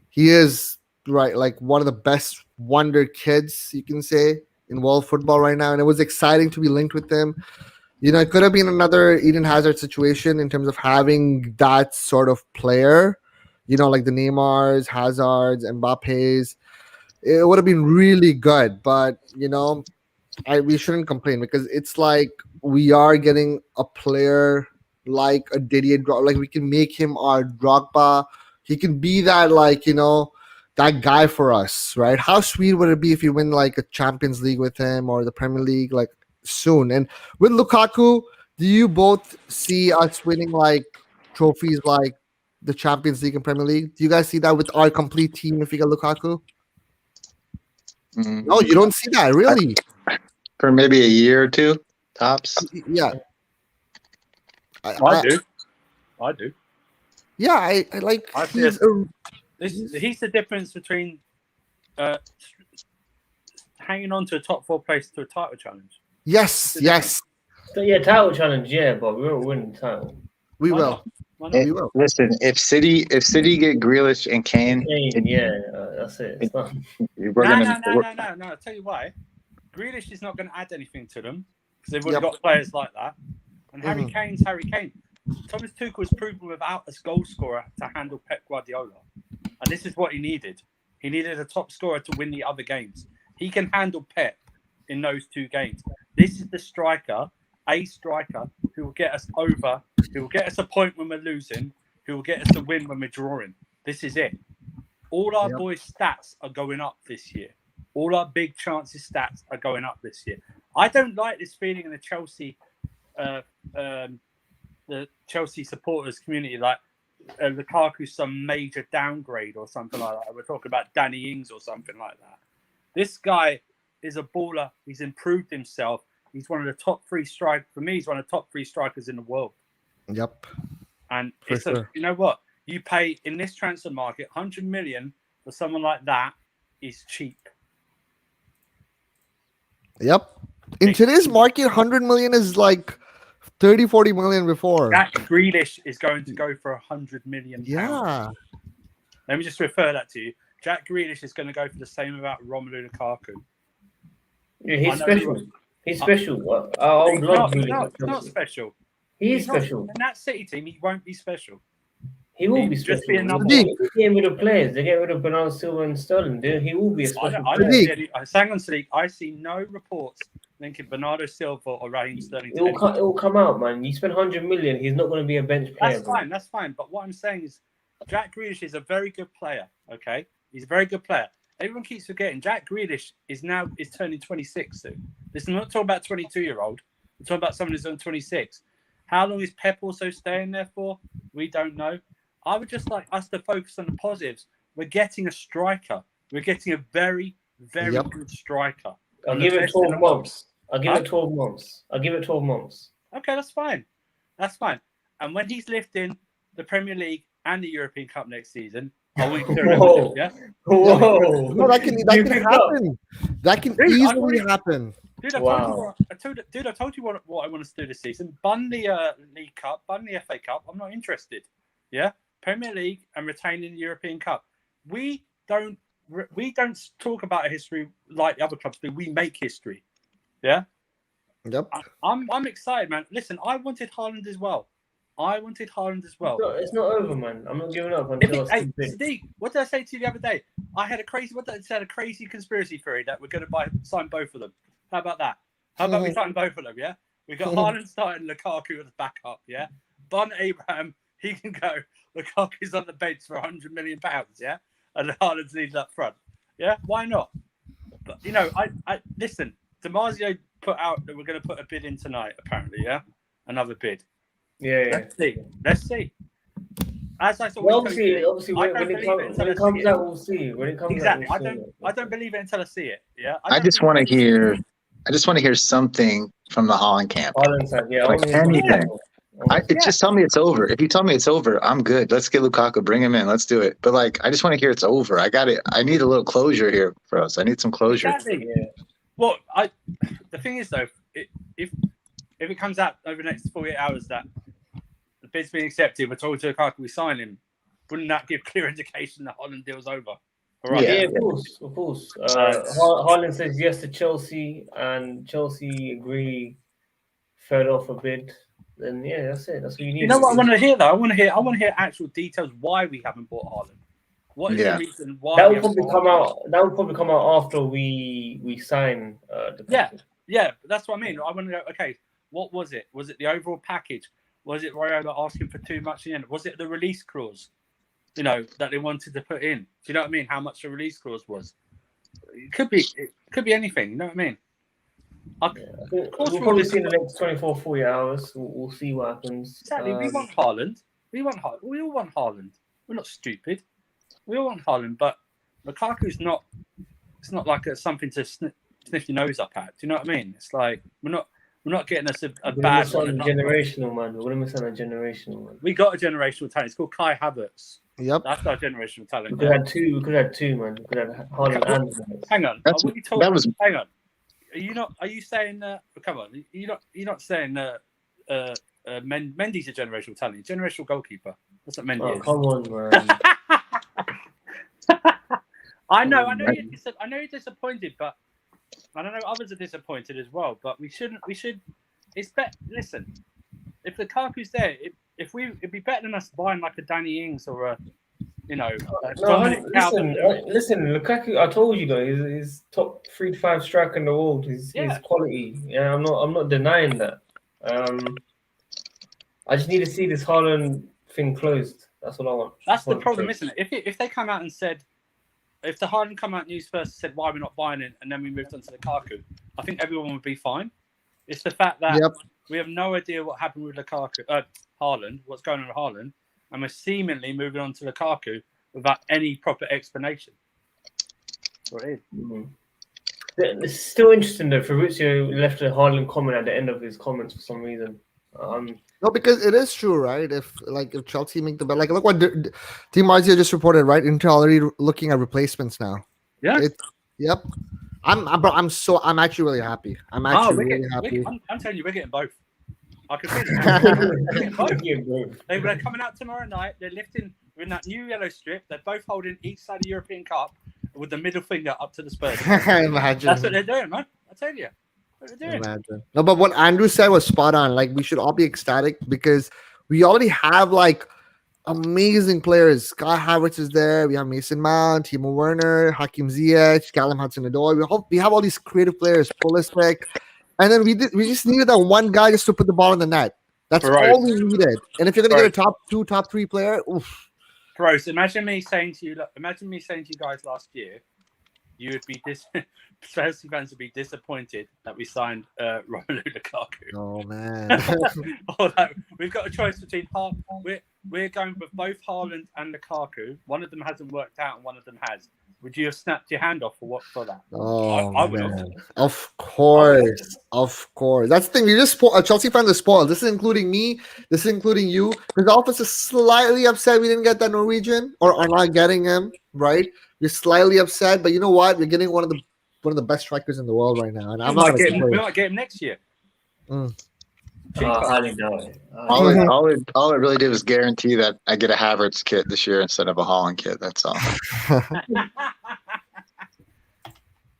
he is, right, like, one of the best wonder kids, you can say, in world football right now. And it was exciting to be linked with him. It could have been another Eden Hazard situation in terms of having that sort of player, like the Neymars, Hazards, Mbappes. It would have been really good. But, we shouldn't complain, because it's like we are getting a player like a Didier Drogba. Like, we can make him our Drogba. He can be that, like, that guy for us, right? How sweet would it be if you win like a Champions League with him, or the Premier League, like, soon? And with Lukaku, do you both see us winning like trophies like the Champions League and Premier League? Do you guys see that with our complete team if we get Lukaku? No, you don't see that, really? For maybe a year or 2, tops. Yeah. I do. Yeah, I like. He's the difference between hanging on to a top 4 place to a title challenge. Yes. So, yeah, title challenge, yeah, but we won't win the title. We will. We will. Listen, if City get Grealish and Kane, that's it. No. I'll tell you why. Grealish is not going to add anything to them because they've already got players like that. And Harry Kane's Harry Kane. Thomas Tuchel was proven without a goal scorer to handle Pep Guardiola. And this is what he needed. He needed a top scorer to win the other games. He can handle Pep in those 2 games. This is the striker, a striker, who will get us over, who will get us a point when we're losing, who will get us a win when we're drawing. This is it. All our boys' stats are going up this year. All our big chances stats are going up this year. I don't like this feeling in the Chelsea supporters community like Lukaku's some major downgrade or something like that. We're talking about Danny Ings or something like that. This guy is a baller. He's improved himself. He's one of the top 3 strikers. For me, he's one of the top 3 strikers in the world. Yep. And you know what? You pay in this transfer market 100 million for someone like that is cheap. Yep. In today's market, 100 million is like 30, 40 million before. Jack Grealish is going to go for 100 million. Yeah. Let me just refer that to you. Jack Grealish is going to go for the same amount Romelu Lukaku. Yeah, he's special. He's special. He's not special. He is special. In that City team, he won't be special. He will be special. Just be a number. They get rid of players. They get rid of Bernardo Silva and Sterling. He will be a special player. I see no reports linking Bernardo Silva or Raheem Sterling. It will come out, man. You spend 100 million, he's not going to be a bench player. That's fine. But what I'm saying is, Jack Grealish is a very good player. Okay, he's a very good player. Everyone keeps forgetting Jack Grealish is turning 26 soon. This is not talking about 22-year-old. We're talking about someone who's on 26. How long is Pep also staying there for? We don't know. I would just like us to focus on the positives. We're getting a striker. We're getting a very, very good striker. I'll give it 12 months. I'll give it 12 months. Okay, that's fine. And when he's lifting the Premier League and the European Cup next season, I want you to remember this, yeah? Whoa. No, that can happen. That can easily happen. Dude, I told you what I want us to do this season. Bun the League Cup, bun the FA Cup. I'm not interested. Yeah? Premier League and retaining the European Cup. We don't talk about history like the other clubs do. We make history. Yeah? Yep. I'm excited, man. Listen, I wanted Haaland as well. It's not over, man. I'm not giving up until Steve, what did I say to you the other day? I had a crazy conspiracy theory that we're going to sign both of them. How about that? How about we sign both of them, yeah? We got Haaland starting, Lukaku as backup, yeah? Bon Abraham, he can go. Lukaku's on the bench for £100 million, yeah? And Haaland's needed up front. Yeah? Why not? But, I listen, DiMarzio put out that we're going to put a bid in tonight, apparently, yeah? Another bid. Yeah. Let's see. As I thought, obviously, when it comes out, we'll see. I don't believe it until I see it. Yeah. I just want to hear something from the Haaland camp. Anything. Just tell me it's over. If you tell me it's over, I'm good. Let's get Lukaku. Bring him in. Let's do it. But I just want to hear it's over. I got it. I need a little closure here for us. I need some closure. Exactly. Yeah. Well, the thing is though, if it comes out over the next 48 hours that the bid's been accepted, we're talking to Lukaku, we sign him, wouldn't that give clear indication that Haaland deal's over? All right. Yeah, of course. Haaland says yes to Chelsea, and Chelsea agree third off a bid. Then that's it. That's what you need. You know what I want to hear though? I want to hear actual details why we haven't bought Haaland. What is the reason why? That will probably come out after we sign. Yeah. That's what I mean. I want to know. Okay, what was it? Was it the overall package? Was it Raiola asking for too much in the end? Was it the release clause? That they wanted to put in. Do you know what I mean? How much the release clause was? It could be anything. You know what I mean? We'll probably see in the next 24, 40 hours. We'll see what happens. Exactly. We want Haaland. We all want Haaland. We're not stupid. We all want Haaland, but Lukaku's not. It's not like something to sniff your nose up at. Do you know what I mean? It's like we're not getting us a bad one. Generational man. We're gonna miss on a generational man. We got a generational talent. It's called Kai Havertz. Yep. That's our generational talent. We could have two, man. We could have Haaland and. Hang on. Hang on. Are you saying? Come on. You're not saying Mendy's a generational talent. Generational goalkeeper. That's what Mendy is. Come on, man. I know you're disappointed, but I don't know. Others are disappointed as well, but we should. It's better. Listen, if Lukaku's there, it'd be better than us buying like a Danny Ings or a, Dominic listen, Lukaku. I told you though, he's top 3 to 5 striker in the world. His quality. Yeah, I'm not denying that. I just need to see this Haaland thing closed. That's all I want. That's the problem, isn't it? If they come out and said, if the Haaland come out news first and said why we're not buying it, and then we moved on to Lukaku, I think everyone would be fine. It's the fact that we have no idea what happened with Haaland, what's going on with Haaland, and we're seemingly moving on to Lukaku without any proper explanation. That's what it is. Mm-hmm. It's still interesting though. Fabrizio left a Haaland comment at the end of his comments for some reason. No, because it is true, right? If Chelsea make the bet, look what Team Marzia just reported, right? Inter already looking at replacements now. Yeah. Yep. I'm actually really happy. I'm actually really happy. I'm telling you, we're getting both. I can feel it. We're getting both. They're coming out tomorrow night. They're lifting in that new yellow strip. They're both holding each side of the European Cup with the middle finger up to the Spurs. Imagine. That's what they're doing, man. I tell you. Imagine. No, but what Andrew said was spot on. We should all be ecstatic because we already have amazing players. Scott Havertz is there. We have Mason Mount, Timo Werner, Hakim Ziyech, Callum Hudson-Odoi. We have all these creative players, Pulisic, and then we just needed that one guy just to put the ball in the net. That's all we needed. And if you're gonna get a top 2, top 3 player, oof. Gross. Imagine me saying to you guys last year, you would be Chelsea fans would be disappointed that we signed Romelu Lukaku. Oh man! We've got a choice between we're going with both Haaland and Lukaku. One of them hasn't worked out, and one of them has. Would you have snapped your hand off for that? Oh, I would have. Of course. That's the thing. You just Chelsea fans are spoiled. This is including me. This is including you. Because all of us are slightly upset we didn't get that Norwegian or are not getting him. Right? You're slightly upset, but you know what? We're getting one of the best strikers in the world right now, and we might get him next year. I don't know. All it really did was guarantee that I get a Havertz kit this year instead of a Haaland kit. That's all.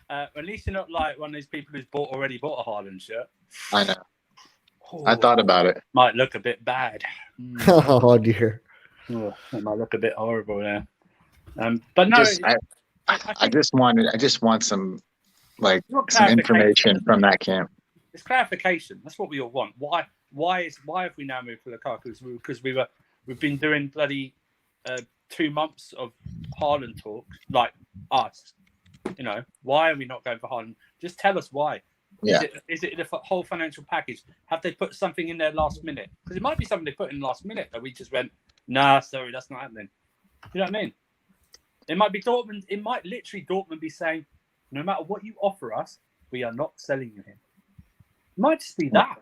At least you're not like one of these people who's already bought a Haaland shirt. I know. I thought about it. Might look a bit bad. Oh dear. Oh, it might look a bit horrible there. But no, I just want some some information from that camp. It's clarification. That's what we all want. Why have we now moved to Lukaku? Because we've been doing bloody 2 months of Haaland talk, like us. Why are we not going for Haaland? Just tell us why. Yeah. Is it the whole financial package? Have they put something in there last minute? Because it might be something they put in last minute that we just went, nah, sorry, that's not happening. You know what I mean? It might be Dortmund. It might literally Dortmund be saying, no matter what you offer us, we are not selling you him. It might just be that.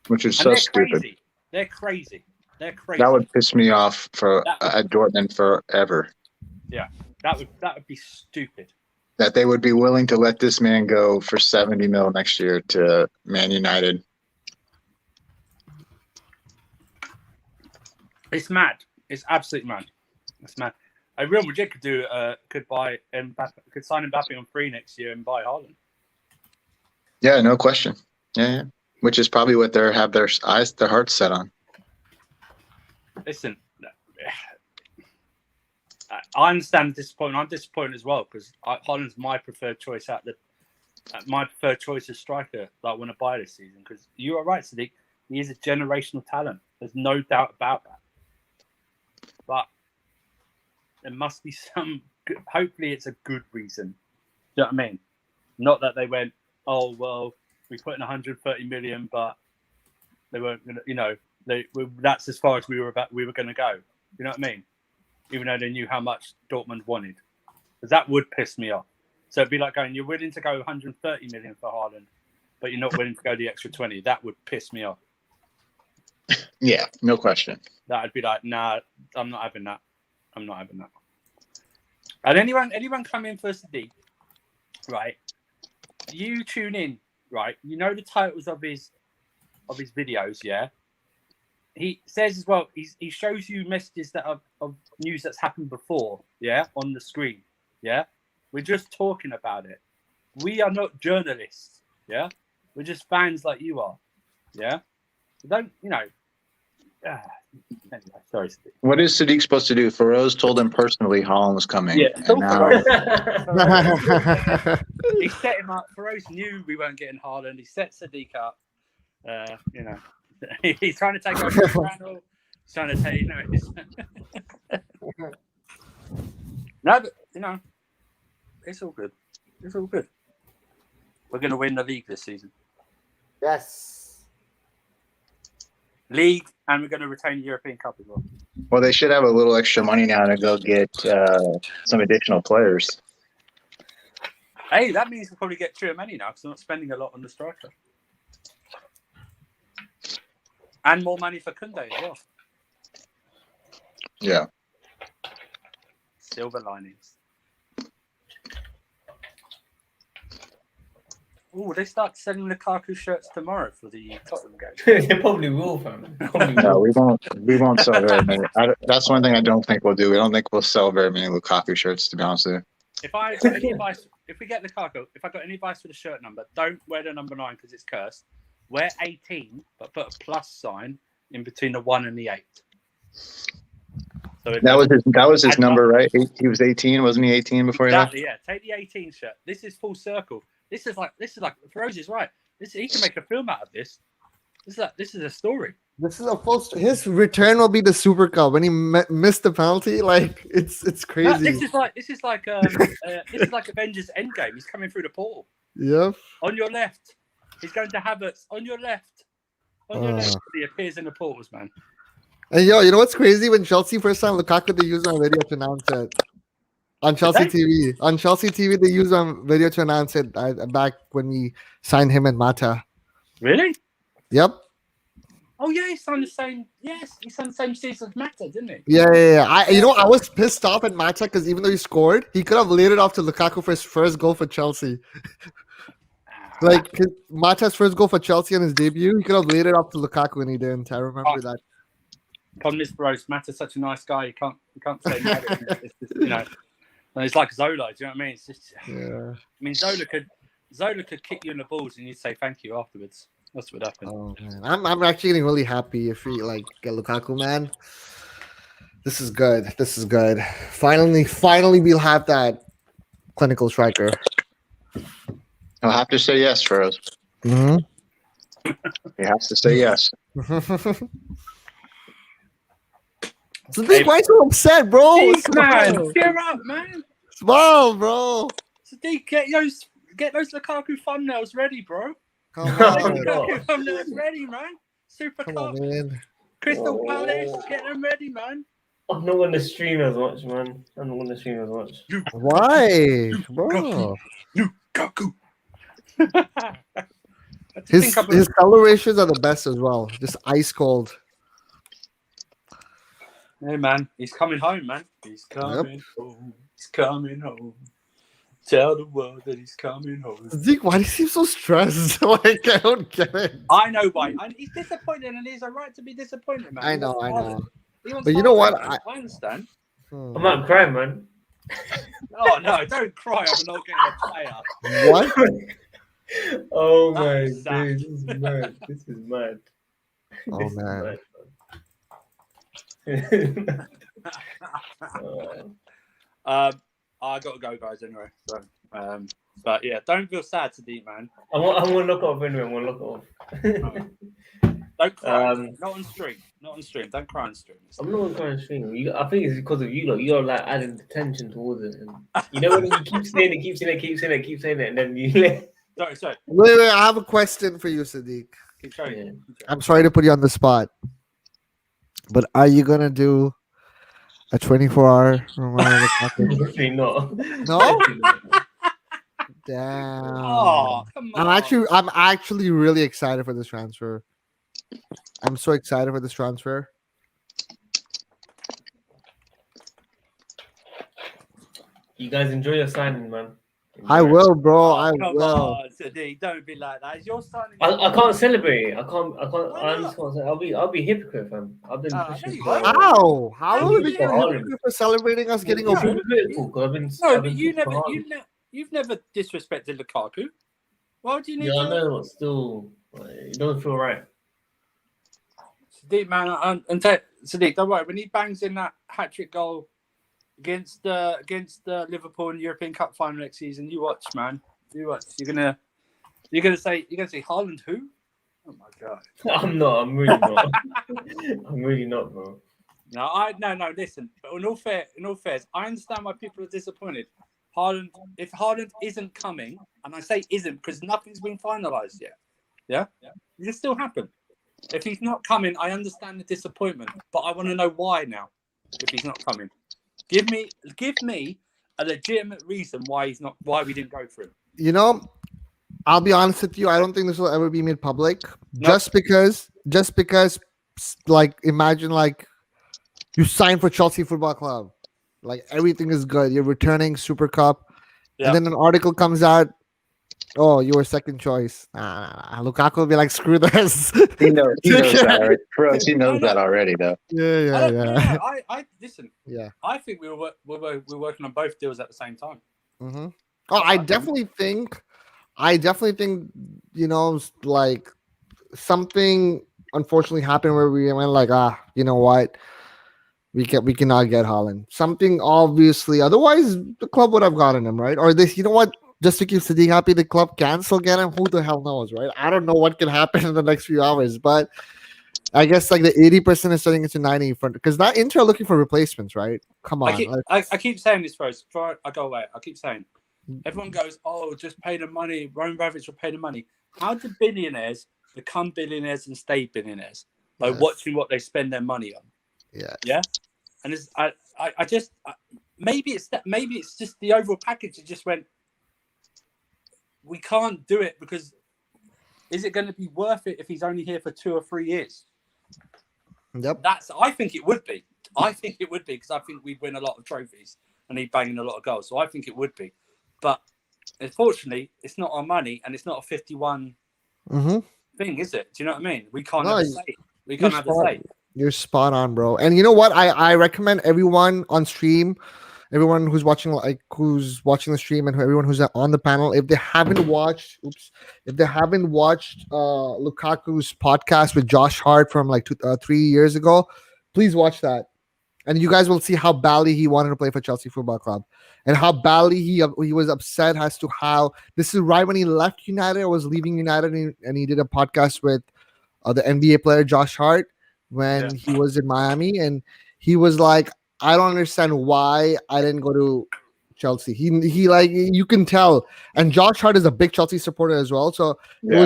Which is so stupid. They're crazy. That would piss me off at Dortmund forever. Yeah, that would be stupid. That they would be willing to let this man go for 70 mil next year to Man United. It's mad. It's absolutely mad. It's mad. Real Madrid could buy Mbappe, could sign Mbappe on free next year and buy Haaland. Yeah, no question. Yeah. Which is probably what they have their hearts set on. Listen, I understand disappointment. I'm disappointed as well because Haaland's my preferred choice my preferred choice as striker that I want to buy this season. Because you are right, Sadiq. He is a generational talent. There's no doubt about that. But there must be some. Hopefully, it's a good reason. Do you know what I mean? Not that they went, oh well, we put in 130 million, but they weren't going to. That's as far as we were going to go. You know what I mean? Even though they knew how much Dortmund wanted, because that would piss me off. So it'd be like going, you're willing to go 130 million for Haaland, but you're not willing to go the extra 20. That would piss me off. Yeah, no question. That'd be like, nah, I'm not having that. I'm not having that. And anyone come in for Sadiq, right? You tune in, right? You know the titles of his videos, yeah. He says as well. He shows you messages that are of news that's happened before, yeah, on the screen, yeah. We're just talking about it. We are not journalists. Yeah, we're just fans like you are. Yeah, we don't anyway, sorry, Steve. What is Sadiq supposed to do? Feroz told him personally Haaland was coming. Yeah, and now He set him up. Feroz knew we weren't getting Haaland. He set Sadiq up. He's trying to take over the channel. He's trying to take, No, but it's all good. It's all good. We're going to win the league this season. Yes. League, and we're going to retain the European Cup as well. well, they should have a little extra money now to go get some additional players. Hey, that means we'll probably get Tchouaméni now because we're not spending a lot on the striker. And more money for Koundé as well. Yeah. Silver linings. Oh, they start selling Lukaku shirts tomorrow for the Tottenham game. They probably will, fam. No, we won't sell very many. That's one thing I don't think we'll do. We don't think we'll sell very many Lukaku shirts, to be honest with you. If I got any advice, if we get Lukaku, if I got any advice for the shirt number, don't wear the number 9 because it's cursed. Wear 18, but put a plus sign in between the 1 and the 8. So That was his number, right? He was 18, wasn't he? 18 before he left. Exactly, yeah. Take the 18 shirt. This is full circle. This is like Feroz is right. He can make a film out of this. This is a story. This is a full. His return will be the Super Cup when he missed the penalty. Like it's crazy. No, this is like Avengers Endgame. He's coming through the portal. Yep. On your left, he's going to Havertz. On your left, he appears in the portals, man. And you know what's crazy? When Chelsea first signed Lukaku, they used on video to announce it. On Chelsea TV. On Chelsea TV, they used on video to announce it back when we signed him and Mata. Really? Yep. Oh yeah, he signed the same. Yes, he signed the same season as Mata, didn't he? Yeah. I was pissed off at Mata because even though he scored, he could have laid it off to Lukaku for his first goal for Chelsea. Like Mata's first goal for Chelsea on his debut, he could have laid it off to Lukaku and he didn't. I remember that. Come this roast, Mata's such a nice guy. You can't say no. It's just, it's like Zola. Do you know what I mean? It's just. Yeah. I mean, Zola could kick you in the balls and you'd say thank you afterwards. That's what happened. Oh man, I'm actually getting really happy if we get Lukaku, man. This is good. Finally, we'll have that clinical striker. I'll have to say yes, Feroz. Mm-hmm. He has to say yes. So this why so upset, bro? Man, cheer up, man. Smile, bro. Sadiq, get those Lukaku thumbnails ready, bro. Come on, Lukaku thumbnails ready, man. Super Come Cup, on, man. Crystal Palace, get them ready, man. I'm not going to stream as much, man. Why, bro? Lukaku. His colorations are the best as well. Just ice cold. Hey man, he's coming home, man. He's coming home. He's coming home. Tell the world that he's coming home. Zeke, why do you seem so stressed? I don't get it. I know why. He's disappointed, and he's a right to be disappointed, man. I know. But you know what? I understand. I might cry, man. Oh no! Don't cry. I'm not getting a player. What? Oh my god! This is mad. Oh man. I got to go, guys. Anyway, so but yeah, don't feel sad, Sadiq, man. I'm gonna look off anyway. I'm gonna look off. Don't cry. Not on stream. Don't cry on stream. I'm not gonna cry on stream. I think it's because of you lot. You're like adding attention towards it. And you know when you keep saying it, and then you. Sorry. Wait. I have a question for you, Sadiq. Keep showing. I'm sorry to put you on the spot, but are you gonna do a 24-hour? Definitely not. No. Damn. Oh, come on. I'm actually really excited for this transfer. I'm so excited for this transfer. You guys enjoy your signing, man. I will, bro. I Come will. on, Sadiq, don't be like that. It's your signing. I can't celebrate it. I just can't say. I'll be hypocrite, fam. I've been pushing. How? How will it be for for celebrating us getting I've over? been hypocrite because I've been. No, I've but been you pushing for never. Haaland. you've never disrespected Lukaku. Why do you need Yeah, I to? know, but still, it doesn't feel right. Sadiq, man, Sadiq, don't worry. When he bangs in that hat-trick goal against Liverpool in the European Cup final next season, you watch, man. You watch. You're gonna say Haaland who? Oh my god. I'm not. I'm really not. I'm really not, bro. No. Listen, but in all fairness, I understand why people are disappointed. If Haaland isn't coming, and I say isn't because nothing's been finalised yet. Yeah, it can still happen. If he's not coming, I understand the disappointment, but I want to know why now. If he's not coming, give me a legitimate reason why we didn't go for him. You know, I'll be honest with you. I don't think this will ever be made public. Nope. Just because, like, imagine like you signed for Chelsea Football Club, like everything is good. You're returning Super Cup, and then an article comes out. Oh, you were second choice. Lukaku will be like, screw this. He knows that already. Bro, he knows that already, though. Yeah. I listen. Yeah. I think we were working on both deals at the same time. Mm-hmm. Oh, I definitely think, you know, like something unfortunately happened where we went like, you know what, we cannot get Haaland. Something obviously, otherwise the club would have gotten him, right? Or this, you know what? Just to keep Sadiq happy, the club can still get him. Who the hell knows, right? I don't know what can happen in the next few hours, but I guess like the 80% is turning into 90 in front because that Inter are looking for replacements, right? Come on. I keep saying this, Rose. Before I go away, I keep saying everyone goes, "Oh, just pay the money." Roman Abramovich will pay the money. How do billionaires become billionaires and stay billionaires? By watching what they spend their money on. Yeah. And maybe it's just the overall package. It just went. We can't do it because is it going to be worth it if he's only here for 2 or 3 years? Yep. I think it would be. I think it would be because I think we'd win a lot of trophies and he'd bang in a lot of goals. So I think it would be. But unfortunately, it's not our money and it's not a 51 thing, is it? Do you know what I mean? We can't have a say. We can't have a say. You're spot on, bro. And you know what? I recommend everyone on stream, everyone who's watching the stream and everyone who's on the panel, if they haven't watched Lukaku's podcast with Josh Hart from like 3 years ago, please watch that. And you guys will see how badly he wanted to play for Chelsea Football Club and how badly he was upset as to how this is right when he left United or was leaving United, and he did a podcast with the NBA player Josh Hart when he was in Miami, and he was like, I don't understand why I didn't go to Chelsea. He like, you can tell. And Josh Hart is a big Chelsea supporter as well. So it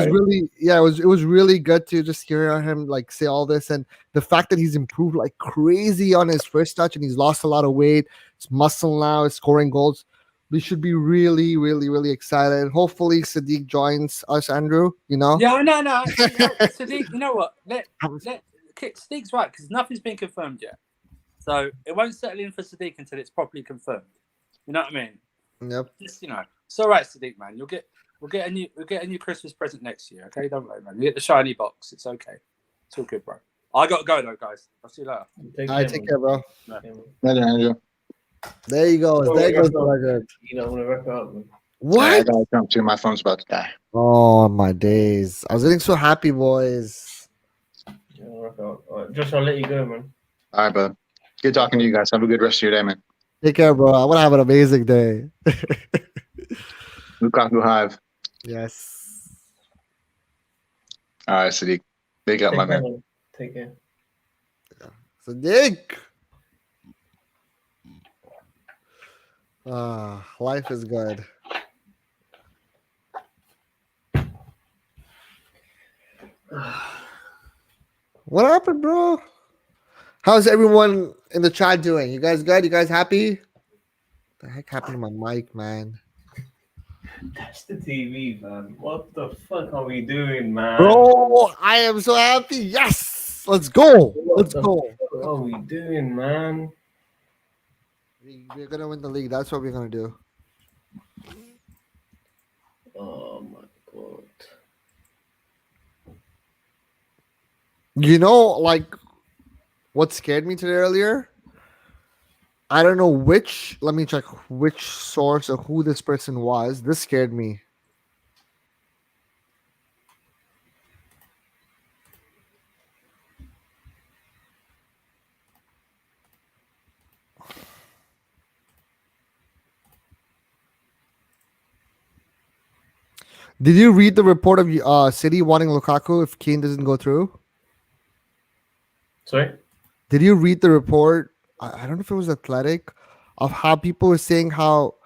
was really good to just hear him like say all this, and the fact that he's improved like crazy on his first touch and he's lost a lot of weight. It's muscle now, it's scoring goals. We should be really, really, really excited. Hopefully Sadiq joins us, Andrew, you know? Yeah, no. Sadiq, you know what? Sadiq's right, because nothing's been confirmed yet. So it won't settle in for Sadiq until it's properly confirmed. You know what I mean? Yep. Just, you know, it's all right, Sadiq, man. We'll get a new Christmas present next year. Okay, don't worry, man. You get the shiny box. It's okay. It's all good, bro. I got to go though, guys. I'll see you later. Take care, bro. Later. There you go. There goes the record. You know, I'm gonna wrap it up, man. What? I gotta jump to. My phone's about to die. Oh my days! I was getting so happy, boys. Yeah, I'll wrap it up. All right, Josh, I'll let you go, man. All right, bud. Good talking to you guys. Have a good rest of your day, man. Take care, bro. I want to have an amazing day. Lukaku Hive. Yes. All right, Sadiq. Big up, my man. Take care. Sadiq. Life is good. What happened, bro? How's everyone in the chat doing? You guys good? You guys happy? What the heck happened to my mic, man? That's the TV, man. What the fuck are we doing, man? Bro, I am so happy. Yes. Let's go. Let's go. What are we doing, man? We're going to win the league. That's what we're going to do. Oh, my God. You know, like, what scared me today earlier? I don't know which. Let me check which source or who this person was. This scared me. Did you read the report of City wanting Lukaku if Kane doesn't go through? Sorry. Did you read the report? I don't know if it was Athletic, of how people were saying how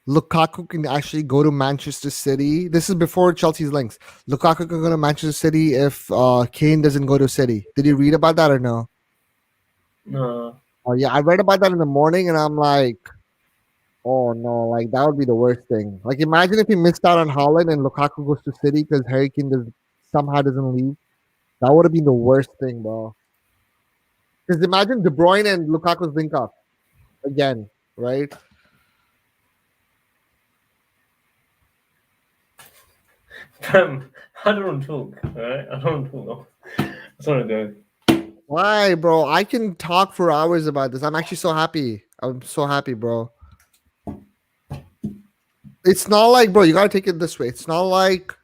Lukaku can actually go to Manchester City. This is before Chelsea's links. Lukaku can go to Manchester City if Kane doesn't go to City. Did you read about that or no? No. Oh yeah, I read about that in the morning, and I'm like, oh no, like that would be the worst thing. Like imagine if he missed out on Haaland and Lukaku goes to City because Harry Kane somehow doesn't leave. That would have been the worst thing, bro. Because imagine De Bruyne and Lukaku's link up again, right? I don't want to talk. All right, I don't want to talk. I just want to go. Why, bro? I can talk for hours about this. I'm actually so happy. I'm so happy, bro. It's not like, bro, you gotta take it this way. It's not like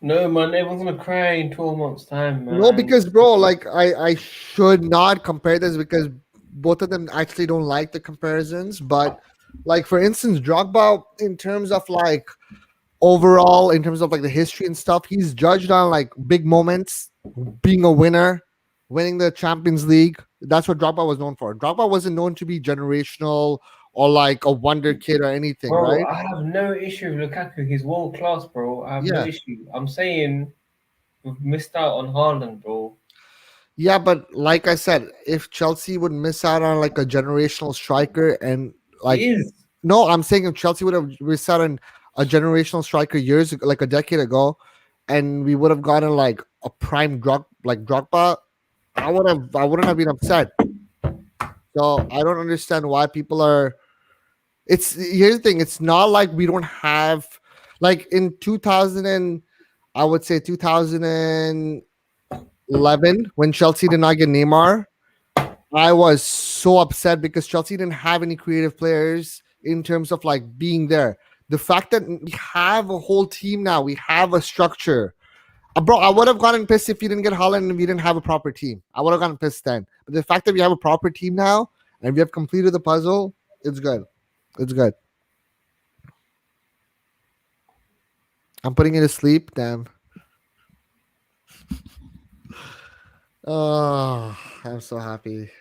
No, man, everyone's gonna cry in 12 months' time, man. no, because bro, like I should not compare this because both of them actually don't like the comparisons. But like for instance, Drogba, in terms of like overall, in terms of like the history and stuff, he's judged on like big moments, being a winner, winning the Champions League. That's what Drogba was known for. Drogba wasn't known to be generational or like a wonder kid or anything, Bro, right? I have no issue with Lukaku. He's world class, bro. I have no Yeah. issue. I'm saying we've missed out on Haaland, bro. Yeah, but like I said, if Chelsea would miss out on like a generational striker and like He is. no, I'm saying if Chelsea would have missed out on a generational striker years ago, like a decade ago, and we would have gotten like a prime Drogba, I wouldn't have been upset. So I don't understand why people are. Here's the thing. It's not like we don't have like in 2000 and I would say 2011 when Chelsea did not get Neymar. I was so upset because Chelsea didn't have any creative players in terms of like being there. The fact that we have a whole team now, we have a structure. Bro, I would have gotten pissed if we didn't get Haaland and we didn't have a proper team. I would have gotten pissed then. But the fact that we have a proper team now and we have completed the puzzle, it's good. It's good. I'm putting it to sleep. Damn. Oh, I'm so happy.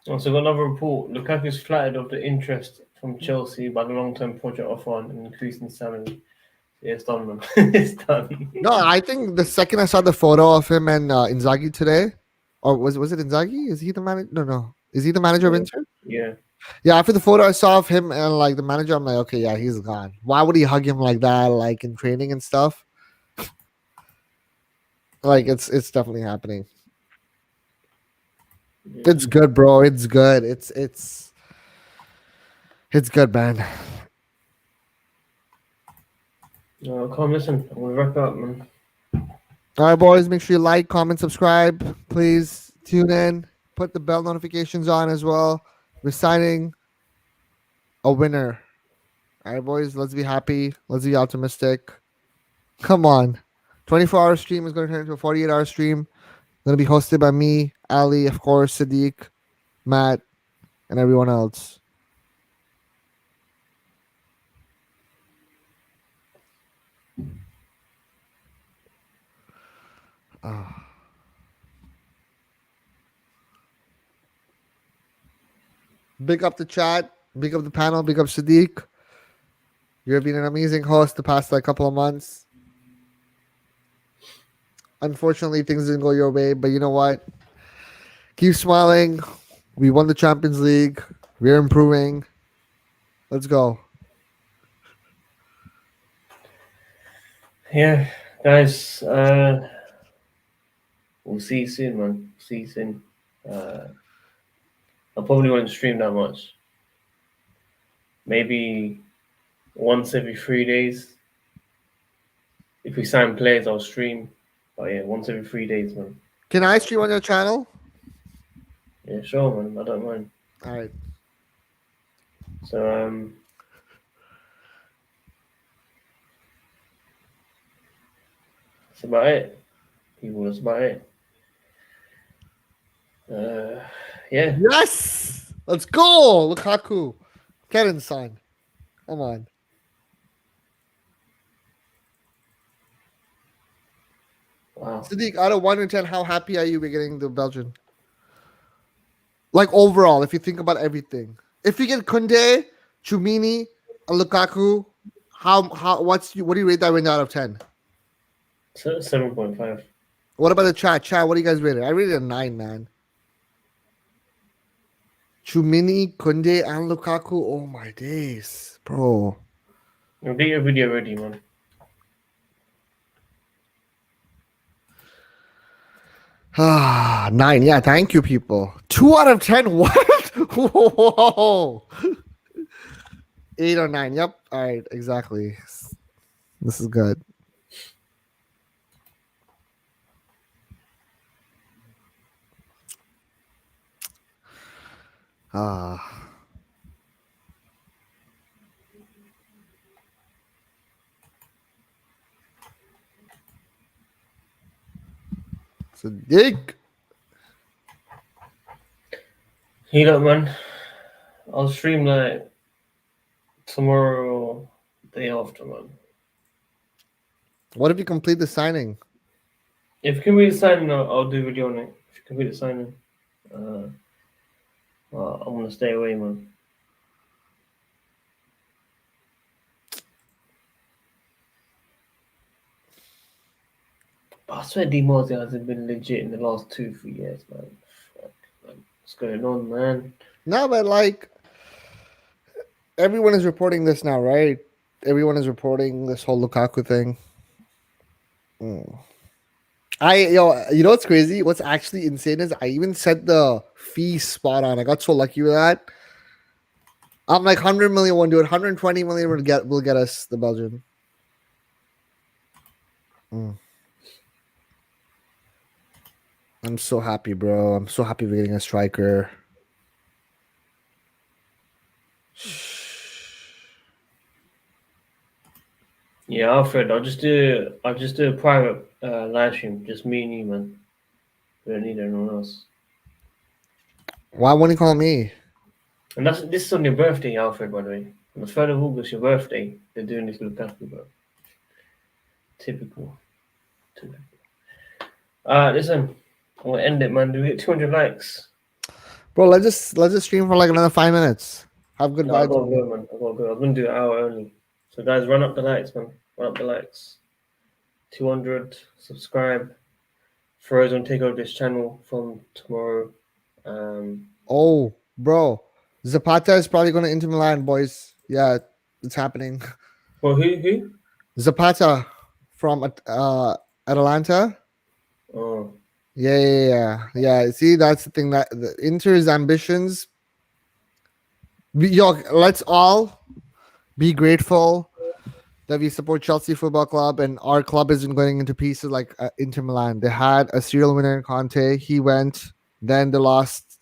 Also, got another report. Lukaku's flattered of the interest from Chelsea by the long-term project offer and increasing salary. Yeah, it's done, man. It's done. No, I think the second I saw the photo of him and Inzaghi today, or was it Inzaghi? Is he the manager? No. Is he the manager of Inter? Yeah. Yeah, after the photo I saw of him and like the manager, I'm like, okay, yeah, he's gone. Why would he hug him like that, like in training and stuff? Like it's definitely happening. It's good, bro. It's good. It's good, man. No, come listen. I'm gonna wrap up, man. All right, boys. Make sure you like, comment, subscribe. Please tune in. Put the bell notifications on as well. We're signing a winner. All right, boys. Let's be happy. Let's be optimistic. Come on. 24-hour stream is going to turn into a 48-hour stream. Going to be hosted by me, Ali, of course, Sadiq, Matt, and everyone else. Big up the chat. Big up the panel. Big up Sadiq. You've been an amazing host the past like couple of months. Unfortunately, things didn't go your way, but you know what? Keep smiling. We won the Champions League. We're improving. Let's go. Yeah, guys. We'll see you soon, man. See you soon. I probably won't stream that much. Maybe once every 3 days. If we sign players, I'll stream. But yeah, once every 3 days, man. Can I stream on your channel? Yeah, sure, man. I don't mind. All right. So that's about it. People, that's about it. Yeah. Yes. Let's go, Lukaku. Get inside. Come on. Wow. Sadiq, out of 1 to 10, how happy are you with getting the Belgian? Like overall, if you think about everything. If you get Kunde, Chumini, and Lukaku, what do you rate that win out of 10? 7.5. What about the chat? Chat, what do you guys rate it? I rated a 9, man. Chumini, Kunde, and Lukaku. Oh my days, bro. Get your video ready, man. Ah, 9. Yeah, thank you, people. 2 out of 10. What? Whoa. 8 or 9. Yep. All right. Exactly. This is good. Ah. Sadiq. Heat up, man. I'll stream like tomorrow, day after, man. What if you complete the signing? If you can read the signing, I'll do a video on it. If you can read the signing, I'm gonna stay away, man. But I swear Demorzi hasn't been legit in the last 2-3 years, man. Fuck, like, what's going on, man? No, but like everyone is reporting this now, right? Everyone is reporting this whole Lukaku thing. You know what's crazy? What's actually insane is I even set the fee spot on. I got so lucky with that. I'm like 100 million won't do it. 120 million will get us the Belgian. I'm so happy, bro. I'm so happy we're getting a striker. Yeah, Alfred, I'll just do a private live stream, just me and you, man. We don't need anyone else. Why won't he call me? And this is on your birthday, Alfred, by the way. On the 3rd of August, your birthday. They're doing this Lukaku, bro. Typical. Listen, I'm gonna end it, man. Do we hit 200 likes? Bro, let's just stream for like another 5 minutes. Have good No, I vibes. gotta go, man. I gotta go. I'm gonna do an hour only. So guys, run up the likes, man. Run up the likes. 200. Subscribe. Fro's gonna take over this channel from tomorrow. Oh, bro. Zapata is probably going to Inter Milan, boys. Yeah, it's happening. Well, who? Zapata from Atalanta. Oh, Yeah. See, that's the thing that the Inter's ambitions. Let's all be grateful that we support Chelsea Football Club and our club isn't going into pieces like Inter Milan. They had a serial winner in Conte. He went. Then they lost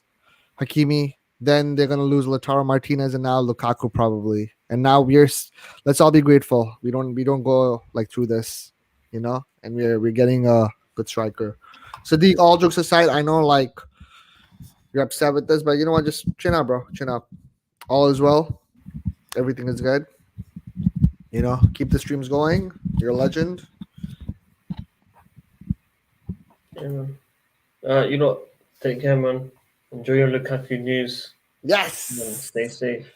Hakimi. Then they're gonna lose Lautaro Martinez and now Lukaku probably. And now let's all be grateful. We don't go like through this, and we're getting a good striker. So all jokes aside, I know like you're upset with this, but you know what? Just chin up, bro. Chin up. All is well. Everything is good. Keep the streams going. You're a legend. yeah, man. Take care, man. Enjoy your Lukaku news. Yes. Stay safe.